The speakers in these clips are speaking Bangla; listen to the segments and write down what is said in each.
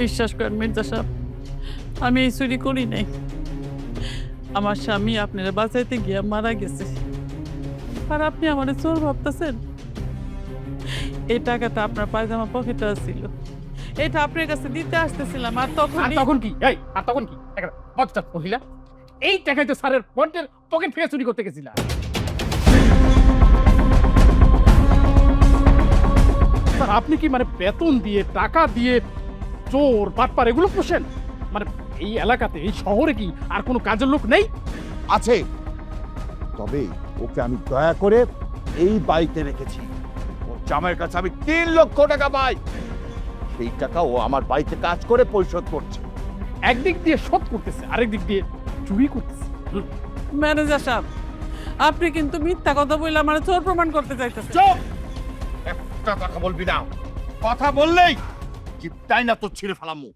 বিশ্বাস করেন মির্জা সাহেব, আমি এই চুরি করি নাই। আমার স্বামী আপনারা বাঁচাইতে গিয়া মারা গেছে, আর আপনি আমার চোর ভাবতেছেন। এই টাকাটা আপনার পায়জামা পকেটে ছিল, এটা আপনার কাছে দিতে আসতেছিলাম। আর তখন কি মহিলা এই টাকায় তো স্যারের পকেট থেকে চুরি করতে গেছিলাম। স্যার আপনি কি মানে বেতন দিয়ে টাকা দিয়ে চোর বাটপার এগুলো পোষেন? মানে এই এলাকাতে এই শহরে কি আর কোনো কাজের লোক নেই? আছে, তবে ওকে আমি দয়া করে এই বাড়িতে রেখেছি। ওর জামাইয়ের কাছে আমি 3 লক্ষ টাকা পাই, সেই টাকা ও আমার বাড়িতে কাজ করে পরিশোধ করছে। একদিক দিয়ে শোধ করতেছে, আরেক দিক দিয়ে চুরি করতেছে। ম্যানেজার সাহেব, আপনি কিন্তু মিথ্যা কথা বলে আমার চোর প্রমাণ করতে চাইতেছেন। চুপ! একটা কথা বলবি না, কথা বললেই চিপটাই না তোর ছিঁড়ে ফেলামু।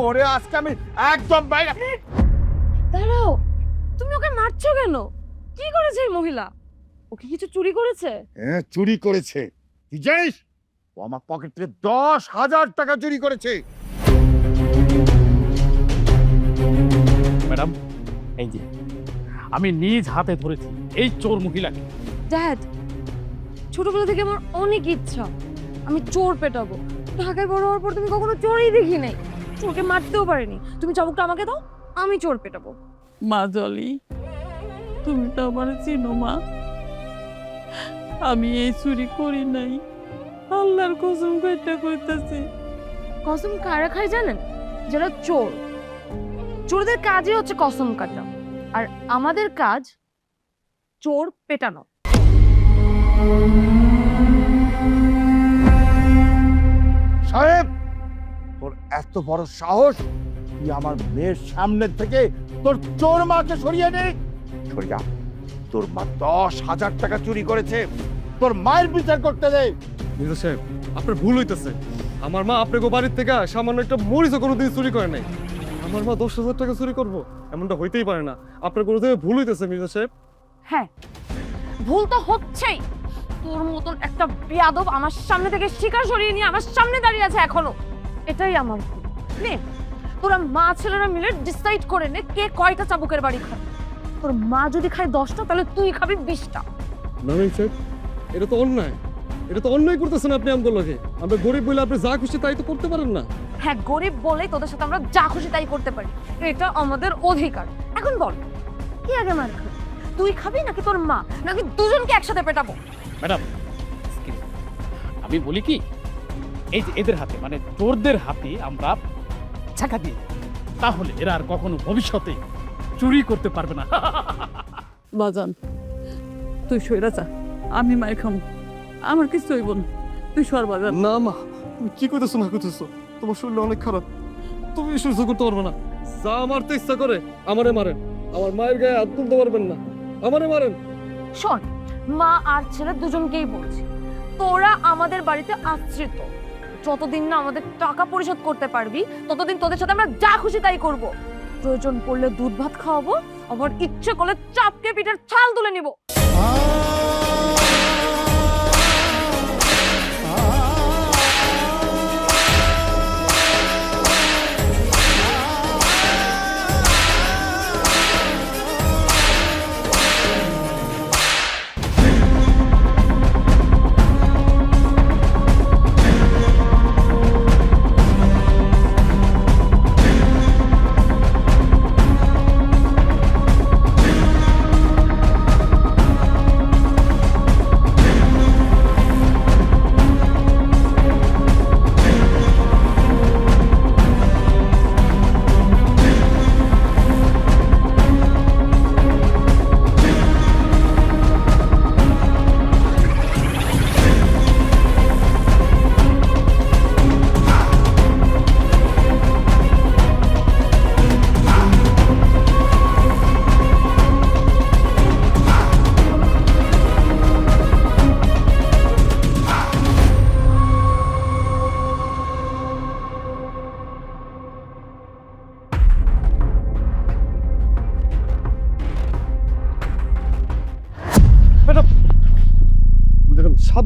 ওরে আজকে আমি একদম বাইরে। দাঁড়াও, তুমি ওকে মারছো কেন? কি করেছে এই মহিলা? ওকে কিছু চুরি করেছে? হ্যাঁ, চুরি করেছে। তুই জানিস ও আমার পকেট থেকে 10,000 টাকা চুরি করেছে। ম্যাডাম, এই যে আমি নিজ হাতে ধরেছি এই চোর মহিলাকে। ড্যাড, ছোটবেলা থেকে আমার অনেক ইচ্ছা আমি চোর পেটাবো। ঢাকায় বড় হওয়ার পর তুমি কখনো চোরই দেখি নাই, চোরকে মারতেও পারিনি। তুমি চাবুকটা আমাকে দাও, আমি চোর পেটাবো। মা জলি, তুমি তো আমার চিনো মা, আমি এই চুরি করি নাই। আল্লাহর কসম কইটা কইতাছি। কসম কারা খায় জানেন? যারা চোর। চোরদের কাজই হচ্ছে কসম কাটা, আর আমাদের কাজ চোর পেটানো। সাহেব, তোর এত বড় সাহস, তুই আমার মেয়ের সামনে থেকে তোর চোর মাকে সরিয়ে নে। সরিয়া, তোর মা 10,000 টাকা চুরি করেছে, তোর মায়ের বিচার করতে দে। মির্জা সাহেব, আপনার ভুল হইতেছে। আমার মা আপনাকে বাড়ির থেকে সামান্য একটা মরিচও কোনোদিন চুরি করে নাই। আমার মা 10,000 টাকা চুরি করবো এমনটা হইতেই পারে না। আপনার কোনো থেকে ভুল হইতেছে মির্জা সাহেব। হ্যাঁ, ভুল তো হচ্ছেই। তোর মতন একটা বেয়াদব আমার সামনে থেকে শিকার সরিয়ে নিয়ে আমার সামনে দাঁড়িয়ে আছে এখনো। এটাই আমার ভুল। নে, তোরা মা ছেলেরা মিলে ডিসাইড করে নে কে কয়টা চাবুকের বাড়ি খাবে। তোর মা যদি খায় 10টা, তাহলে তুই খাবি 20টা। না মির্জা সাহেব, এটা তো অন্যায়। এটা তো অন্যায় করতেছেন আপনি আমগুলোকে। আমরা গরিব বলে আপনি যা খুশি তাই তো করতে পারেন না। হ্যাঁ, গরিব বলেই তোদের সাথে আমরা যা খুশি তাই করতে পারি, এটা আমাদের অধিকার। এখন বল, কি আগে মার খাবি? তুই খাবি নাকি তোর মা, নাকি দুজনকে একসাথে পেটাবো? ম্যাডাম, আমি বলি কি, এই যে এদের হাতে মানে চোরদের হাতে আমরা ছাকা দিই, তাহলে এরা আর কখনো ভবিষ্যতে চুরি করতে পারবে না। বাজান, তুই সইরা যা, আমি মার খাম, আমার কিছু হইব না। তুই সর বাজান। না মা, তুমি কি করতেছো না করতেছো? তোমার শরীর অনেক খারাপ, তুমি সহ্য করতে পারবে না। যা মারতে ইচ্ছা করে আমারে মারেন, আমার মায়ের গায়ে হাত তুলতে পারবেন না, আমারে মারেন। শোন, মা আর ছেলে দুজনকেই বলছি, তোরা আমাদের বাড়িতে আশ্রিত। যতদিন না আমাদের টাকা পরিশোধ করতে পারবি, ততদিন তোদের সাথে আমরা যা খুশি তাই করব। প্রয়োজন পড়লে দুধ ভাত খাওয়াবো, আবার ইচ্ছে করলে চাপকে পিঠের ছাল তুলে নিব।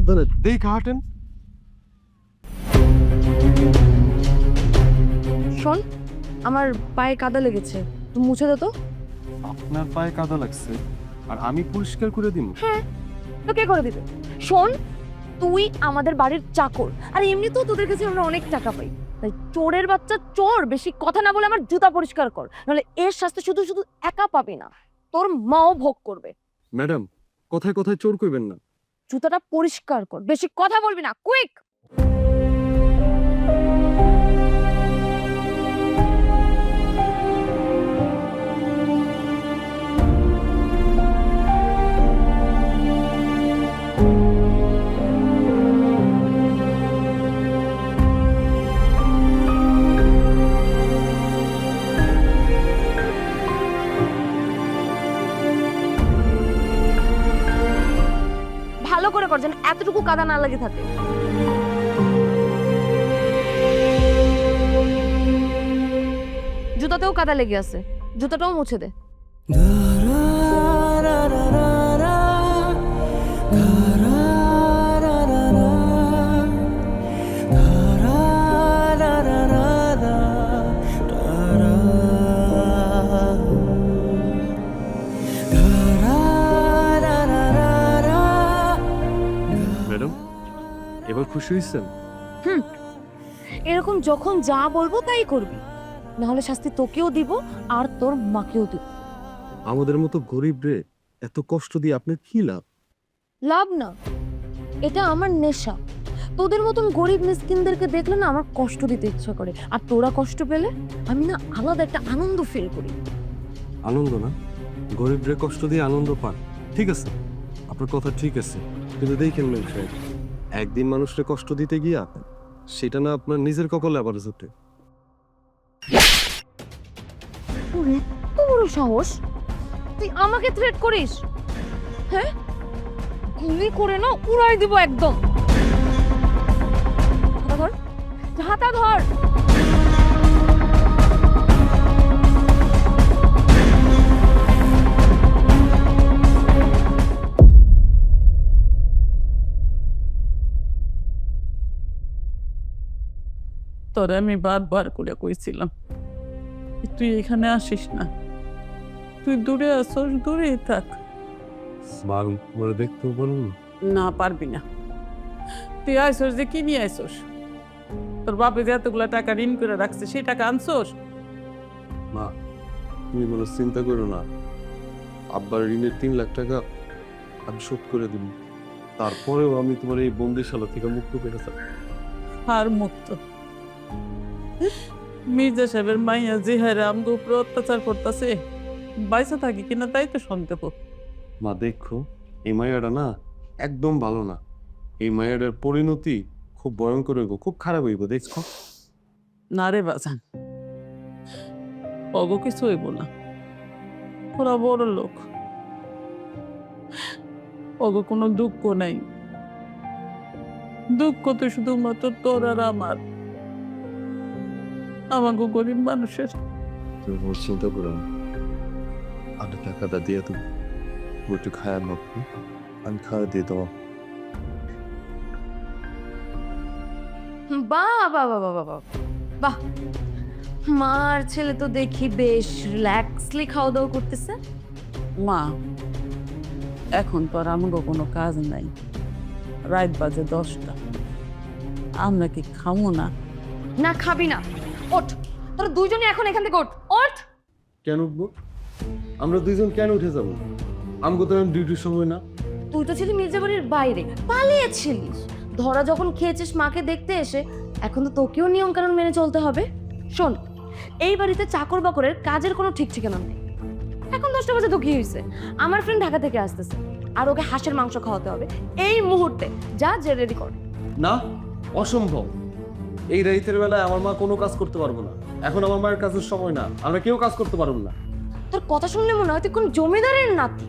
সাবধানে দেখে হাঁটেন। শোন, আমার পায়ে কাদা লেগেছে, তুই মুছে দে তো। আপনার পায়ে কাদা লাগছে আর আমি পরিষ্কার করে দিব? হ্যাঁ, তো কে করে দিবে? শোন, তুই আমাদের বাড়ির চাকর, আর এমনিতেও তোদের কাছে আমরা অনেক টাকা পাই, তাই চোরের বাচ্চা চোর, বেশি কথা না বলে আমার জুতা পরিষ্কার কর, নাহলে এর শাস্তি শুধু শুধু একা পাবি না, তোর মাও ভোগ করবে। ম্যাডাম, কথায় কথায় চোর কইবেন না। জুতাটা পরিষ্কার কর, বেশি কথা বলবি না, কুইক। ভালো করে কর, যেন এতটুকু কাদা না লাগে থাকে। জুতাতেও কাদা লেগে আছে, জুতাটাও মুছে দে। ম্যাডাম, এবার খুশি হয়েছেন? এরকম যখন যা বলবো তাই করবি, নাহলে শাস্তি তোকেও দিব আর তোর মাকেও দিব। আমাদের মতো গরিব রে এত কষ্ট দিয়ে আপনার কি লাভ? লাভ না, এটা আমার নেশা। তোদের মতন গরিব মিসকিনদেরকে দেখলে না আমার কষ্ট দিতে ইচ্ছা করে, আর তোরা কষ্ট পেলে আমি না আলাদা একটা আনন্দ ফিল করি। আনন্দ না, গরিব রে কষ্ট দিয়ে আনন্দ পান, ঠিক আছে, আপনার কথা ঠিক আছে, কিন্তু দেখেন ম্যাম সাহেব, একদিন মানুষকে কষ্ট দিতে গিয়া সেটা না আপনার নিজের কপালে আবার জুটে। তোর এত বড় সাহস, তুই আমাকে থ্রেট করিস? হ্যাঁ, গুলি করে না উড়াই দিব একদম। হাতা ধর, হাতা ধর। তোরে আমি বারবার করে কইছিলাম তুই এখানে আসিস না, তুই দূরে আসস, দূরেই থাক। মরে দেখতে বলুন না, পারবি না। তুই আইসস যে কি নিয়ে আইসস? তোর বাপে যে এতগুলা টাকা ঋণ করে রাখছে সেই টাকা আনছস? মা, তুমি কোনো চিন্তা করো না, আব্বার ঋণের 3 লাখ টাকা আমি শোধ করে দিব, তারপরেও আমি তোমার এই বন্দিশালা থেকে মুক্ত পেতে চাই। আর মুক্ত মির্জা সাহেবের মাইয়া যে হারে আমগো উপর অত্যাচার করতেছে, বাইসা থাকি কিনা তাই তো সন্দেহ। মা দেখো, এই মায়াটা না একদম ভালো না, এই মায়াটার পরিণতি খুব ভয়ঙ্কর হইব, খুব খারাপ হইব, দেখছো? না রে বাজান, অগো কিছু হইব না, ওরা বড় লোক, অগো কোনো দুঃখ নাই। দুঃখ তো শুধুমাত্র তোর আর আমার, আমাকে গরিব মানুষের। তুমি কোনো চিন্তা করো না, আমি টাকাটা দিয়ে দেবো, একটু খায়া নেবো, আমি খাওয়া দিয়ে দেবো। বাহ বাহ বাহ বাহ বাহ বাহ, মার ছেলে তো দেখি বেশ রিল্যাক্সলি খাওয়া দাওয়া করতেছে। মা, এখন তো আর আমাকে কোনো কাজ নাই, রাত বাজে 10টা, আমরা কি খামো না? না খাবি না, ওঠ, তোরা দুইজনে এখন এখান থেকে ওঠ, ওঠ। কেন উঠবো? আমরা দুইজন কেন উঠে যাবো? আমগো তো ডিউটির সময় না। তুই তো ছিলি মির্জা বাড়ির বাইরে, পালিয়েছিলিস, ধরা যখন খেয়েছিস মাকে দেখতে এসে, এখন তো তোকেও নিয়ম কানুন মেনে চলতে হবে। শোন, এই বাড়িতে চাকর বাকরের কাজের কোনো ঠিক ঠিকানা নেই। এখন 10টা বাজে তো কি হয়েছে, আমার ফ্রেন্ড ঢাকা থেকে আসতেছে, আর ওকে হাঁসের মাংস খাওয়াতে হবে এই মুহূর্তে, যা যে রেডি কর। না, অসম্ভব, এই রাইতের বেলায় আমার মা কোনো কাজ করতে পারবো না, এখন আমার মায়ের কাজের সময় না, আমরা কেউ কাজ করতে পারবো না। তোর কথা শুনলে মনে হয় তুই কোন জমিদারের নাতি,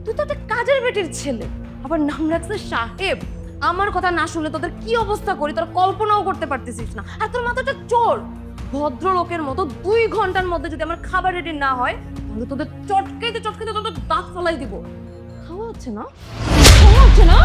তুই তো একটা কাজের বেটির ছেলে, আবার নাম রাখছে সাহেব। আমার কথা না শুনলে তোদের কি অবস্থা করি তোর কল্পনাও করতে পারতেছিস না। আর তোর মাথাটা চোর, ভদ্রলোকের মতো 2 ঘন্টার মধ্যে যদি আমার খাবার রেডি না হয়, তাহলে তোদের চটকাইতে চটকাইতে তোদের দাঁত ফলাই দিব। খাওয়া হচ্ছে না, খাওয়া হচ্ছে না।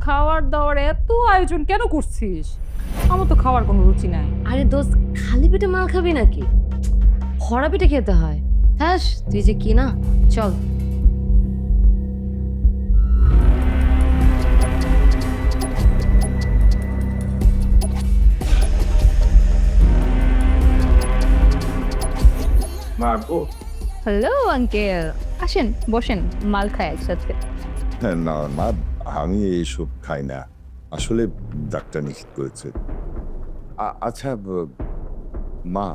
খাওয়ার দাওয়ার এত আয়োজন কেন করছিস? আমার তো খাওয়ার কোনো রুচি নাই। আরে দোস্ত, খালি পেটে মাল খাবি নাকি? ভরা পেটে খেতে হয়। হ্যাঁ, তুই যে কি না, চল। মাগো, হ্যালো আঙ্কেল, আসেন বসেন, মাল খাই একসাথে। না মা, আমি এইসব খাই না, আসলে ডাক্তার নিষেধ করেছে। আচ্ছা মা,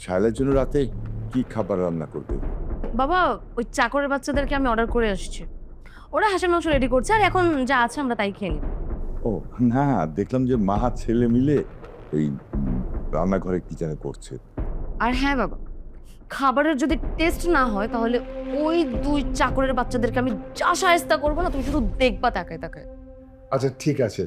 শায়লার জন্য রাতে কি খাবার রান্না করবে? বাবা, ওই চাকরের বাচ্চাদেরকে আমি অর্ডার করে আসছি। ওরা হাঁসের মাংস রেডি করছে, আর এখন যা আছে আমরা তাই খেয়ে নিব। ও না, দেখলাম যে মা ছেলে মিলে এই রান্নাঘরে কি যেন করছে। আর হ্যাঁ বাবা, খাবারের যদি টেস্ট না হয় তাহলে ওই 2 চাকরের বাচ্চাদেরকে আমি যা শায়েস্তা করবো না, তুমি শুধু দেখবা তাকায় তাকায়। আচ্ছা ঠিক আছে।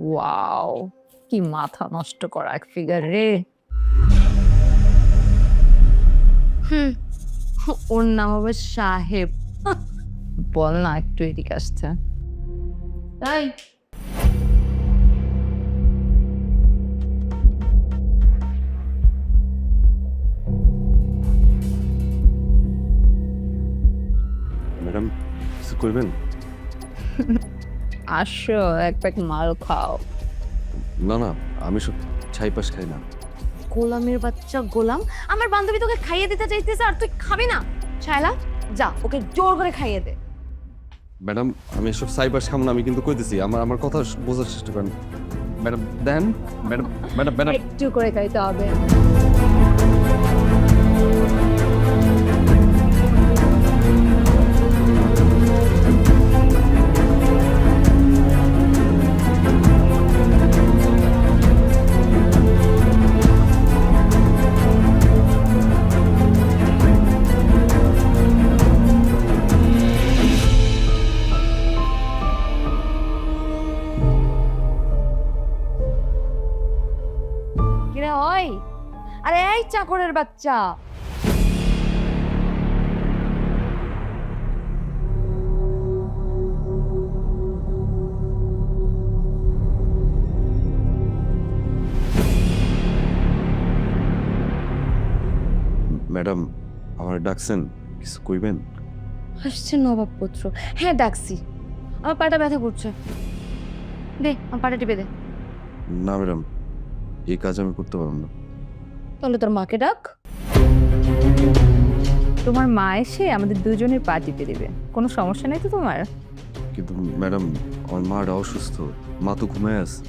ওয়াও, কি মাথা নষ্ট করা এক ফিগার রে। হুম, ওর নাম হবে সাহেব। বল না একটু এদিকে আসতে। তাই ম্যাডাম কিছু করবেন? আসো, এক প্যাক মাল খাও। না না, আমি সব ছাই পাশ খাই না। গোলামের বাচ্চা গোলাম, আমার বান্ধবী তোকে খাইয়ে দিতে চাইতেছে আর তুই খাবি না? শায়লা, যা ওকে জোর করে খাইয়ে দে। ম্যাডাম আমি এসব ছাই পাশ খাম না, আমি কিন্তু কইতেছি, আমার কথা বোঝার চেষ্টা করেন। ম্যাডাম দেন, ম্যাডাম ম্যাডাম ম্যাডাম একটু করে খাইতে হবে। কিরে ওই, আরে এই চাকরের বাচ্চা, ম্যাডাম আমার ডাকছেন, কিছু কইবেন? আসছে নবাব পুত্র। হ্যাঁ ডাকছি, আমার পাটা ব্যথা করছে, দে আমার পাটা টিপে দে। না ম্যাডাম, এই কাজ আমি করতে পারবো না। তাহলে তোর মাকে ডাক। তোমার মা এসে আমাদের দুজনের পা টিপে দেবে, কোনো সমস্যা নেই তো তোমার? কিন্তু ম্যাডাম আমার মাটা অসুস্থ, মা তো ঘুমায় আছে।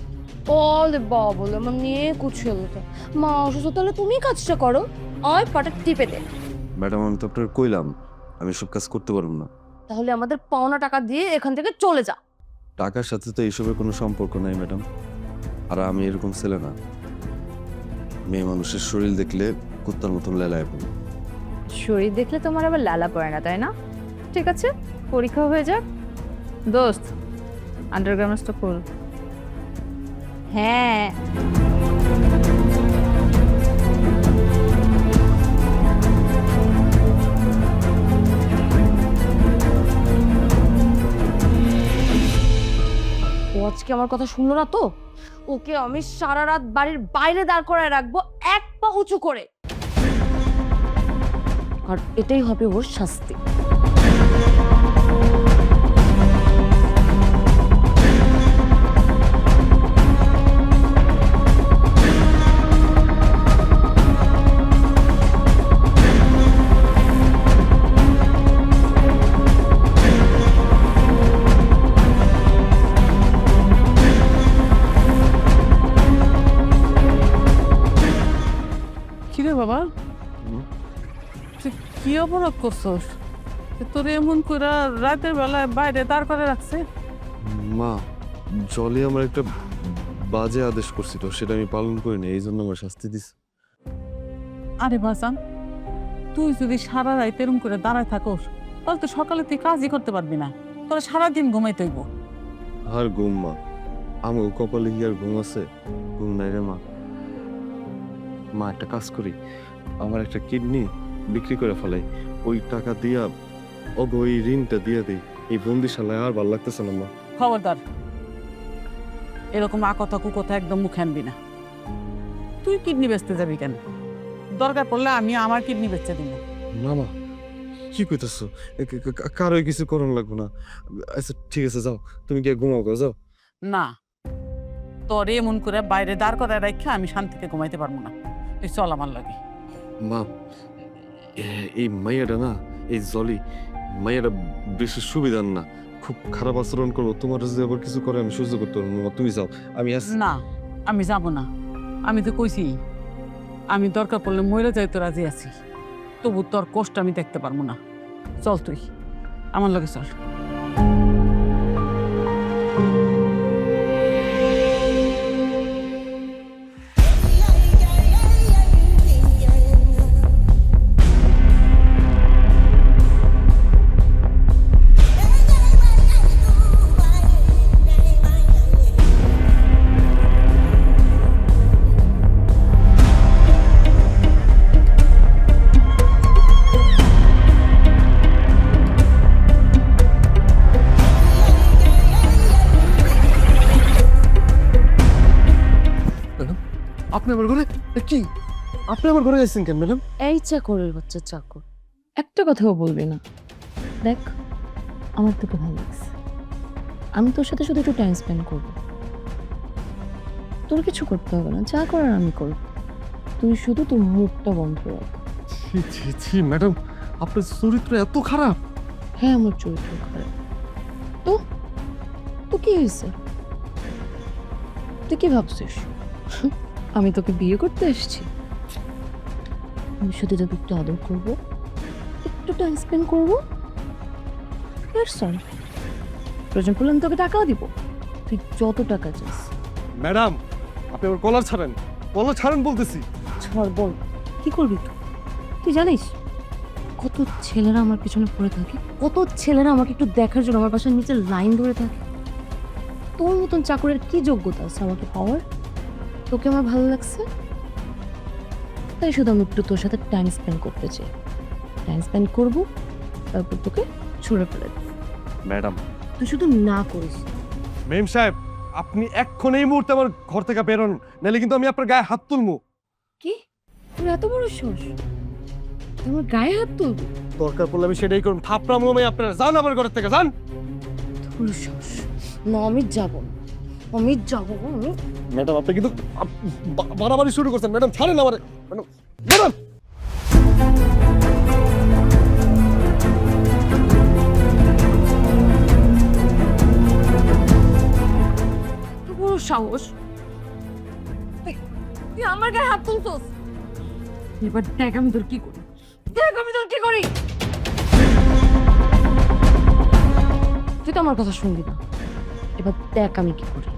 ওলে বাবলে, আমার নিয়ে কুছিল তো। মা অসুস্থ, তাহলে তুমি কাজটা করো, আয় পাটা টিপে দে। ম্যাডাম আমি তো আপনার কইলাম আমি সব কাজ করতে পারবো না। তাহলে আমাদের পাওনা টাকা দিয়ে এখান থেকে চলে যা। টাকার সাথে তো এইসবের কোনো সম্পর্ক নাই ম্যাডাম, আর আমি এরকম ছেলে না। মেয়ে মানুষের শরীর দেখলে কুত্তার মতন লেলায় পড়ে। শরীর দেখলে তোমার আবার লালা পড়ে না, তাই না? ঠিক আছে, পরীক্ষা হয়ে যাক। দোস্ত, আন্ডারগার্মেন্টসটা খোল। হ্যাঁ, ও আজকে আমার কথা শুনলো না তো? ওকে আমি সারা রাত বাড়ির বাইরে দাঁড় করায় রাখবো, এক পা উঁচু করে। আর এটাই হবে ওর শাস্তি। কিরে বাবা, তুই কি অপরাধ করছস? তোর এমন করে রাতের বেলায় বাইরে দাঁড় করে রাখছে? মা, জলে আমার একটা বাজে আদেশ করছিল, সেটা আমি পালন করিনি, এই জন্য আমার শাস্তি দিছে। আরে বাসান, তুই যদি সারা রাত এরম করে দাঁড়ায় থাকস তাহলে তো সকালে তুই কাজই করতে পারবি না, তোরা সারাদিন ঘুমাইতে হইব। আর ঘুম মা, আমার কপালে কি আর ঘুম আছে? ঘুম নাই রে মা। মা একটা কাজ করি, আমার একটা কিডনি বিক্রি করে ফেলাই, ওই টাকা দিয়া ওগো ওই ঋণটা দিয়ে দিই। এই বন্দিশালায় আর ভালো লাগতেছে না মা। খবরদার, এরকম আকথা কুকথা একদম মুখে আনবি না। তুই কিডনি বেচতে যাবি কেন? দরকার পড়লে আমি আমার কিডনি বেচতে দিব। না মা, কি কইতেছো? কারোই কিছু করণ লাগবো না। আচ্ছা ঠিক আছে, যাও তুমি গিয়ে ঘুমাও গো, যাও। না, তোর এমন করে বাইরে দাঁড় করায় রাখা আমি শান্তিতে ঘুমাইতে পারবো না। তুই চল আমার লাগে। মা, এই মাইয়াটা না, এই জলি মাইয়াটা বেশি সুবিধার না, খুব খারাপ আচরণ করবো। তোমার যদি আবার কিছু করে আমি সহ্য করতে পারবো না। তুমি যাও, আমি আছি। না, আমি যাব না। আমি তো কইছি আমি দরকার পড়লে মরে যাইতে রাজি আছি, তবু তোর কষ্ট আমি দেখতে পারবো না। চল তুই আমার লগে চল। আপনি আমার ঘরে কি? আপনি আমার ঘরে যাচ্ছেন কেন ম্যাডাম? এই চাকরের বাচ্চা চাকর, একটা কথাও বলবি না। দেখ, আমার তোকে ভালো লাগছে, আমি তোর সাথে শুধু একটু টাইম স্পেন্ড করব। তোর কিছু করতে হবে না, যা করার আমি করব। তুই শুধু তোর মুখটা বন্ধ রাখ। ছি ছি ছি ম্যাডাম, আপনার চরিত্র এত খারাপ? হ্যাঁ, আমার চরিত্র খারাপ। তো তো কি হয়েছে? তুই কি ভাবছিস আমি তোকে বিয়ে করতে এসেছি? আমি শুধু তোকে একটু আদর করবো, একটু টাইম স্পেন্ড করবো। প্রয়োজন পড়লে আমি তোকে টাকাও দিব, তুই যত টাকা চাস। ম্যাডাম, আপনি আমার কলার ছাড়েন, কলার ছাড়েন বলতেছি। ছাড়, বল কি করবি তুই? তুই জানিস কত ছেলেরা আমার পিছনে পড়ে থাকে, কত ছেলেরা আমাকে একটু দেখার জন্য আমার বাসার নিচে লাইন ধরে থাকে। তোর মতন চাকরের কি যোগ্যতা আছে আমাকে পাওয়ার? তোকে আমার ভালো লাগছে, তাই শুধু আমি একটু তোর সাথে টাইম স্পেন্ড করতে চাই। টাইম স্পেন্ড করবো, তারপর তোকে ছুঁড়ে ফেলে দেবো। ম্যাডাম, তুই শুধু না করিস। মেম সাহেব, আপনি এক্ষণ এই মুহূর্তে আমার ঘর থেকে বেরোন, নাহলে কিন্তু আমি আপনার গায়ে হাত তুলবো। কি? তোর এত বড় সাহস, তুই আমার গায়ে হাত তুলবি? দরকার পড়লে আমি সেটাই করুন। থাপড়াম মেয়ে, আপনারা যান আমার ঘর থেকে, যান। তোর সাহস না, আমি যাবো না, আমি যাবো না, আমি। ম্যাডাম, আপনি কিন্তু বাড়াবাড়ি শুরু করছেন। ম্যাডাম ছাড়েন আমারে, ম্যাডাম, ম্যাডাম। বড় সাহস, তুই আমার গায়ে হাত তুলছস। এবার দেখ আমি তোর কি করি, দেখ আমি তোর কি করি। তুই তো আমার কথা শুনবি না, এবার দেখ আমি কি করি।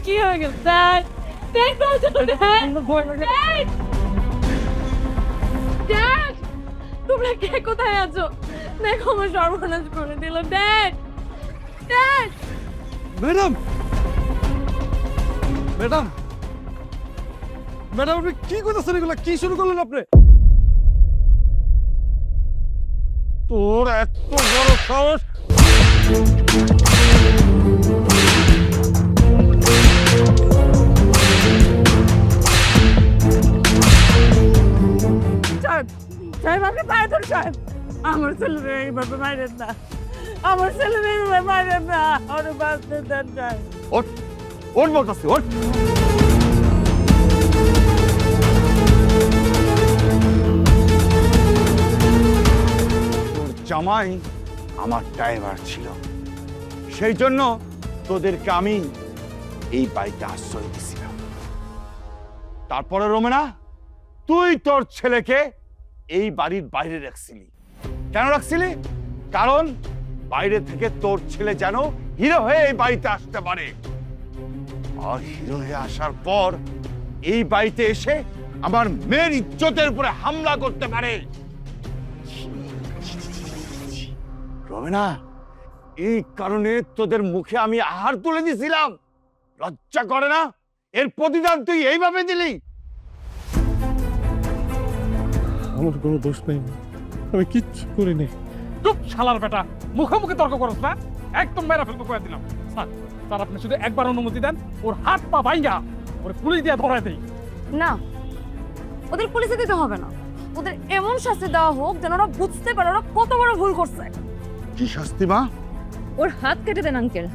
কি হয়ে গেল? তোমরা কে কোথায় আছো? দেখো আমার সর্বনাশ করে দিল। Dad, dad. Madam, madam, madam, আপনি কি করতেছেন? এগুলা কি শুরু করলেন আপনি? তোর এত বড় সাহস! সাহেব, আপনি পায়ে ধরে সাহেব, আমার ছেলেরা এইভাবে মারেন না, আমার ছেলেরা এইভাবে মারেন না, আমার বাঁচতে দেন সাহেব। ওঠ, ওঠ বলতেছি, ওঠ। তোর জামাই আমার ড্রাইভার ছিল, সেই জন্য তোদেরকে আমি এই বাড়িতে আশ্রয় দিয়েছিলাম। তারপরে রোমেনা, তুই তোর ছেলেকে এই বাড়ির বাইরে রাখছিলি। কেন রাখছিলি? কারণ বাইরে থেকে তোর ছেলে যেন হিরো হয়ে এই বাড়িতে আসতে পারে। আর হিরো হয়ে আসার পর এই বাড়িতে এসে আমার মেয়ের ইজ্জতের উপরে হামলা করতে পারে? রবেনা, এই কারণে তোদের মুখে আমি আহার তুলে দিছিলাম। লজ্জা করে না? এর প্রতিদান তুই এইভাবে দিলি? আমার কোনো দোষ নেই, আমি কিচ্ছু করিনি। চুপ শালার বেটা, মুখে মুখে তর্ক করছ না, একদম মেরা ফেলবো করে দিলাম। স্যার স্যার আপনি শুধু একবার অনুমতি দেন, ওর হাত পা ভাইঙ্গা ওরে পুলিশ দিয়ে ধরায় দেই। না, ওদের পুলিশে দিতে হবে না, ওদের এমন শাস্তি দেওয়া হোক যেন ওরা বুঝতে পারে ওরা কত বড় ভুল করছে। কি শাস্তি মা? ওর হাত কেটে দেন আঙ্কেল।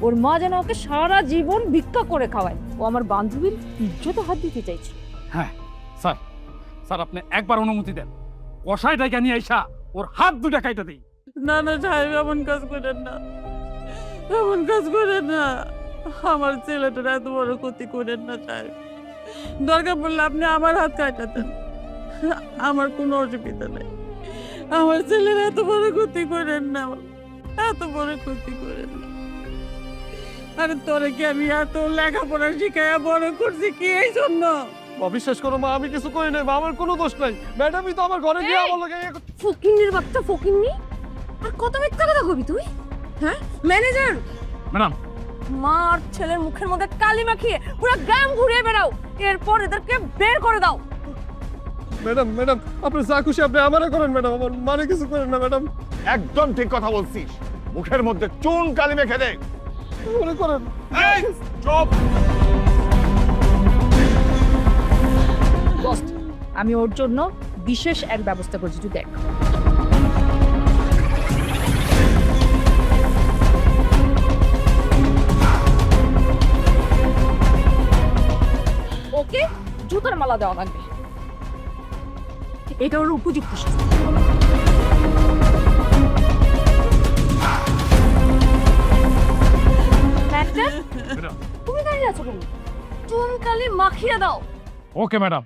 ওর মা যেন ওকে সারা জীবন ভিক্ষা করে খাওয়ায়। ও আমার বান্ধবীর ইজ্জতে হাত দিতে চাইছে। হ্যাঁ স্যার, স্যার আপনি একবার অনুমতি দেন, কষাইটাকে নিয়ে আইসা ওর হাত দুটা কাইটা দিই। না না সাহেব, এমন কাজ করেন না, এমন কাজ করেন না। আমার ছেলেটার এত বড় ক্ষতি করেন না সাহেব। দরকার পড়লে আপনি আমার হাত কাটাতেন, আমার কোনো অসুবিধা নেই। আমার ছেলের এত বড় ক্ষতি করেন না, এত বড় ক্ষতি করেন না। আরে তোরে কি আমি এত লেখাপড়া শিখাইয়া বড় করছি কি এই জন্য? অবিশ্বাস করো মা, আমি কিছু করি নাই মা, আমার কোনো দোষ নাই। ম্যাডামই তো আমার ঘরে গিয়ে আমার লগে ফকিন্নির বাচ্চা ফকিন্নি, আর কত মিথ্যা কথা কবি তুই? হ্যাঁ ম্যানেজার, ম্যাডাম মা আর ছেলের মুখের মধ্যে কালি মাখিয়ে পুরো গ্রাম ঘুরিয়ে বেড়াও, এরপর এদেরকে বের করে দাও। ম্যাডাম ম্যাডাম আপনি যা খুশি আপনি আমারে করেন ম্যাডাম, আমার মানে কিছু করেন না ম্যাডাম। একদম ঠিক কথা বলছিস। মুখের মধ্যে চুন কালি মেখে দে। মনে করেন এই চুপ! বস, আমি ওর জন্য বিশেষ এক ব্যবস্থা করছি, তুই দেখ। ওকে জুতার মালা দেওয়া লাগবে, এটা ওর উপযুক্ত শাস্তি। ম্যাডাম, তুমি দাঁড়িয়ে আছো কেন? চুন কালি মাখিয়ে দাও। Okay madam.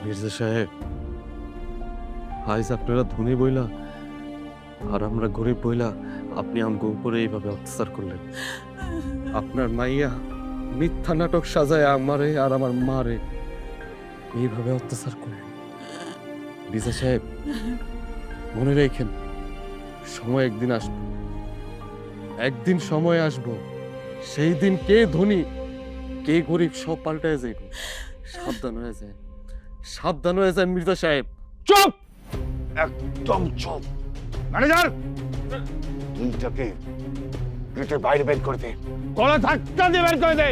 মির্জা সাহেব, আজ আপনারা ধনী বইলা আর আমরা গরিব বইলা আপনি আমগো উপরে এইভাবে অত্যাচার করলেন। আপনার মাইয়া মিথ্যা নাটক সাজায় আমারে আর আমার মারে এইভাবে অত্যাচার করলেন। মির্জা সাহেব, মনে রেখেন, সময় একদিন আসবে, একদিন সময় আসবো, সেই দিন কে ধনী কে গরিব সব পাল্টায় যাইব। সাবধান হয়ে যায়, সাবধান হয়ে যায় মির্জা সাহেব। চুপ! একদম চুপ! ম্যানেজার, দুইটাকে গেটের বাইরে বের করে দে, গলা ধাক্কা দিয়ে বের করে দে।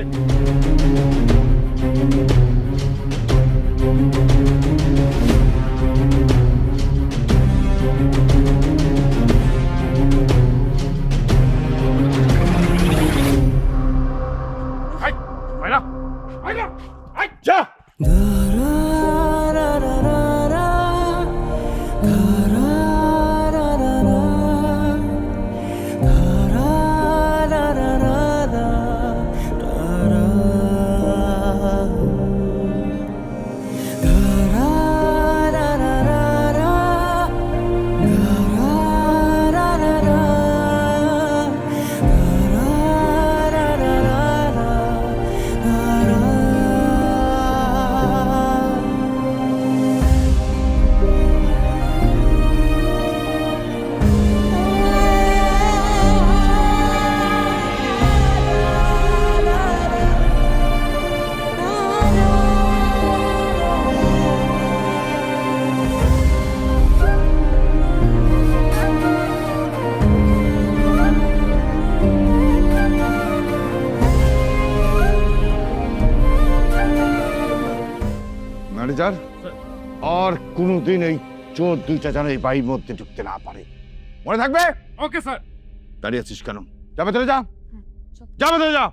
ভাইরা ভাইরা যা! ম্যানেজার, আর কোনোদিন এই চোর দুইটা যেন এই বাড়ির মধ্যে ঢুকতে না পারে, মনে থাকবে? Okay sir. দাঁড়িয়ে আছিস কেন? যাবে তোরে, যা, যাবে তোরে, যা।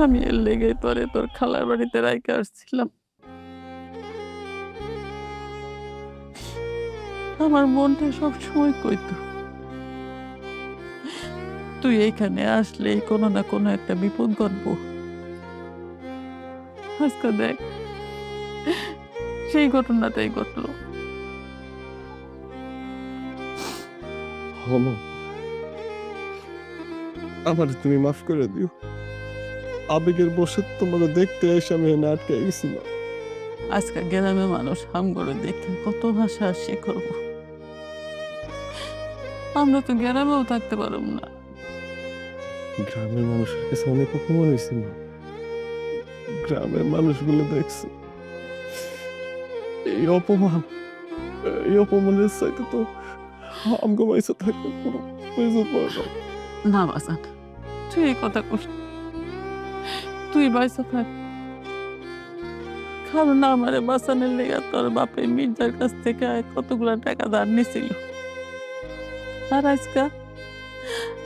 আমি এর লেগে তোর খালার বাড়িতে রাইখে আসছিলাম। আমার মনটা সবসময় কইতো তুই এইখানে আসলেই কোনো না কোনো একটা বিপদ ঘটবো। আজকে দেখ সেই ঘটনাটাই ঘটলো। মা, আমার তুমি মাফ করে দিও। আবেগের বসে তোমার দেখতে এসে আমি এখানে আটকে গেছি না। আজকে গ্রামে মানুষ হাম করে দেখে কত ভাষা সে করবো। আমরা তো গ্রামেও থাকতে পারব না। গ্রামের মানুষের কাছে অনেক অপমান হয়েছে না। গ্রামের মানুষগুলো দেখছে এই অপমানের চাইতে তো আমগো পয়সা থাকলে কোনো প্রয়োজন পড়ে না। না বাসান, তুই এই কথা কস না। তুই বাইসা থাক, কারণ আমারে বাসানের লেগা তোর বাপে মির্জার কাছ থেকে কতগুলা টাকা ধার নিছিল। আর আজকা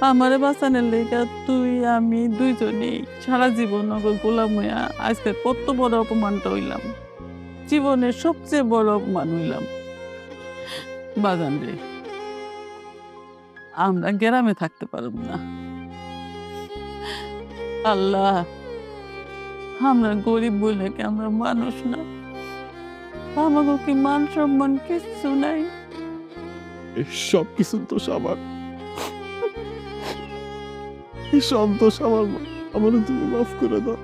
আমারে বাসানের লেগা তুই আমি দুইজনেই সারা জীবন গোলাম হইয়া আজকে কত বড় অপমানটা হইলাম। জীবনের সবচেয়ে বড় অপমান হইলাম। বাজান রে, আমরা গ্রামে থাকতে পারব না। আল্লাহ, আমরা গরিব বলে কি আমরা মানুষ না? আমাকে কি মান সম্মান কিছু নাই? এই সব কিছু দোষ আমার, এই সব দোষ আমার। আমার তুমি মাফ করে দাও।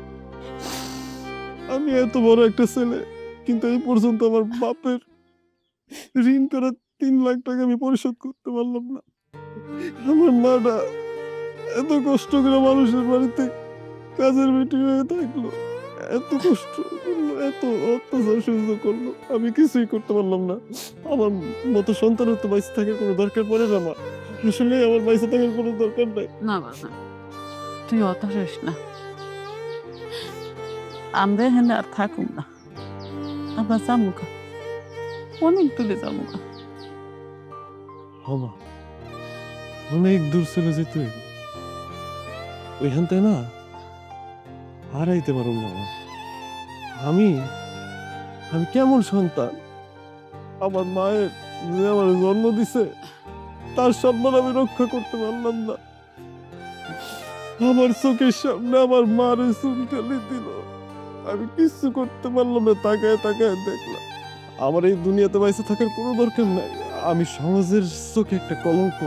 আমি এত বড় একটা ছেলে, কিন্তু এই পর্যন্ত আমার বাপের ঋণ করা 3 লাখ টাকা আমি পরিশোধ করতে পারলাম না। আমার মাটা এত কষ্ট করে মানুষের বাড়িতে কাজের বেটি হয়ে থাকলো, এত কষ্ট করলো, এত অত্যাচার সহ্য করলো, আমি কিছুই করতে পারলাম না। আমার মতো সন্তানের তো বাইসে থাকার কোনো দরকার পড়ে না। মা, আসলে আমার বাইসে থাকার কোনো দরকার নাই। না বাবা, তুই হতাশ না। আমরা এখানে আর থাকুম না, আমরা জামুকা অনেক দূরে জামুকা। হবা অনেক দূর চলে যেতে হইবে। ওইখান থেকে না হারাইতে পারব না। আমি আমি কেমন সন্তান? আমার মায়ের যে আমার জন্ম দিছে তার সম্মান আমি রক্ষা করতে পারলাম না। আমার চোখের সামনে আমার মার চুনকালি দিল, আমি কিছু করতে পারলাম না। তাকায় তাকায় দেখলাম আমার এই দুনিয়াতে বাইসে থাকার কোনো দরকার নাই। আমি সমাজের চোখে একটা কলঙ্ক,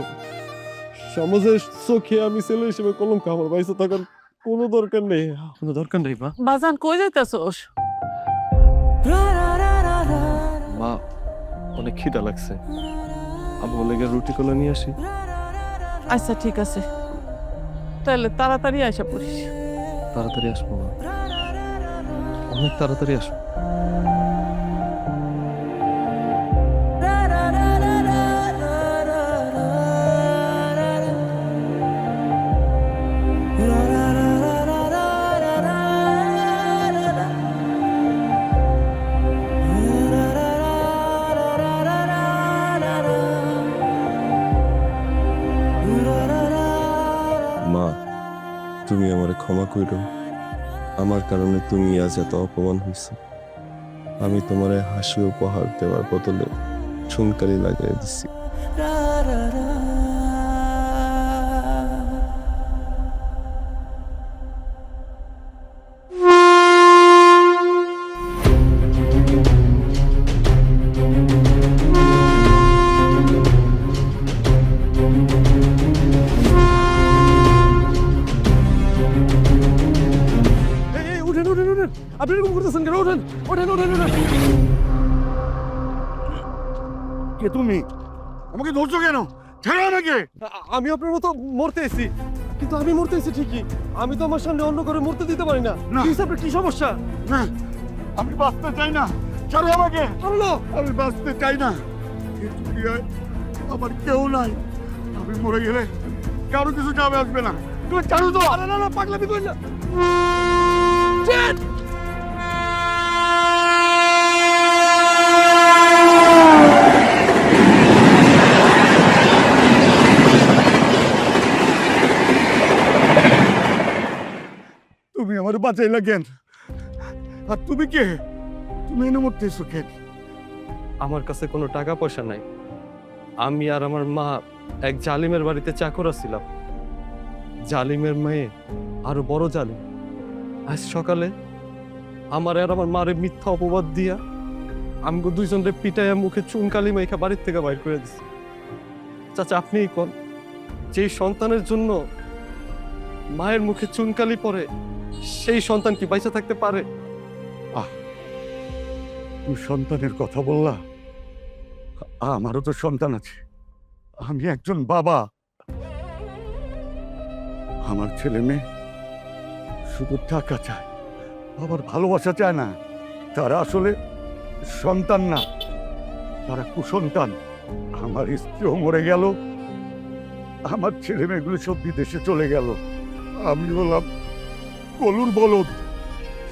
সমাজের চোখে আমি ছেলে হিসেবে কলঙ্ক। আমার বাইসে থাকার কোনো দরকার নেই, কোনো দরকার নেই। মা, বাজান কই যাইতাছস? মা অনেক খিদা লাগছে, আমি লেগে রুটি কলা নিয়ে আসি। আচ্ছা ঠিক আছে, তাহলে তাড়াতাড়ি আইসা পড়িস। তাড়াতাড়ি আসবো মা, অনেক তাড়াতাড়ি আসবো। মা, তুমি আমারে ক্ষমা করো। আমার কারণে তুমি আজ এত অপমান হয়েছে। আমি তোমার হাসি উপহার দেওয়ার বদলে চুনকালি লাগাই দিছি। আপনি এরকম করতেছেন কেন? ওঠেন ওঠেন ওঠেন ওঠেন। কে তুমি? আমাকে ধরছো কেন? ছেড়ে আমাকে। আমি আপনার মতো মরতে এসেছি, কিন্তু আমি মরতে এসেছি ঠিকই। আমি তো আমার সামনে অন্য করে মরতে দিতে পারি না। না। কি আপনার কি সমস্যা? না, আমি বাঁচতে চাই না, ছাড়ো আমাকে। আল্লাহ, আমি বাঁচতে চাই না। এই দুনিয়ায় আমার কেউ নাই। আমি মরে গেলে কারো কিছু যাবে আসবে না। তুমি ছাড়ো তো। আরে না না, পাগলামি করেন না। তুমি আমার বাঁচাইলা কেন? আর তুমি কে? তুমি এনে মরতে এসো কেন? আমার কাছে কোনো টাকা পয়সা নাই। আমি আর আমার মা এক জালিমের বাড়িতে চাকর ছিলাম। জালিমের মেয়ে আরো বড় জালিম আজ সকালে আমার আর আমার মারে মিথ্যা অপবাদ দিয়া আমগো দুইজনের পিটাইয়া মুখে চুনকালি মাইখা বাড়ির থেকে বাইর করে দিছে। চাচা আপনিই কোন, যেই সন্তানের জন্য মায়ের মুখে চুনকালি পড়ে সেই সন্তান কি বাইচা থাকতে পারে? তুমি সন্তানের কথা বললা, আমারও তো সন্তান আছে। আমি একজন বাবা। আমার ছেলে মেয়ে শুধু টাকা চায়, বাবার ভালোবাসা চায় না। তারা আসলে সন্তান না, তারা কুসন্তান। আমার স্ত্রীও মরে গেল, আমার ছেলে মেয়েগুলো সব বিদেশে চলে গেল। আমি হলাম কলুর বলদ।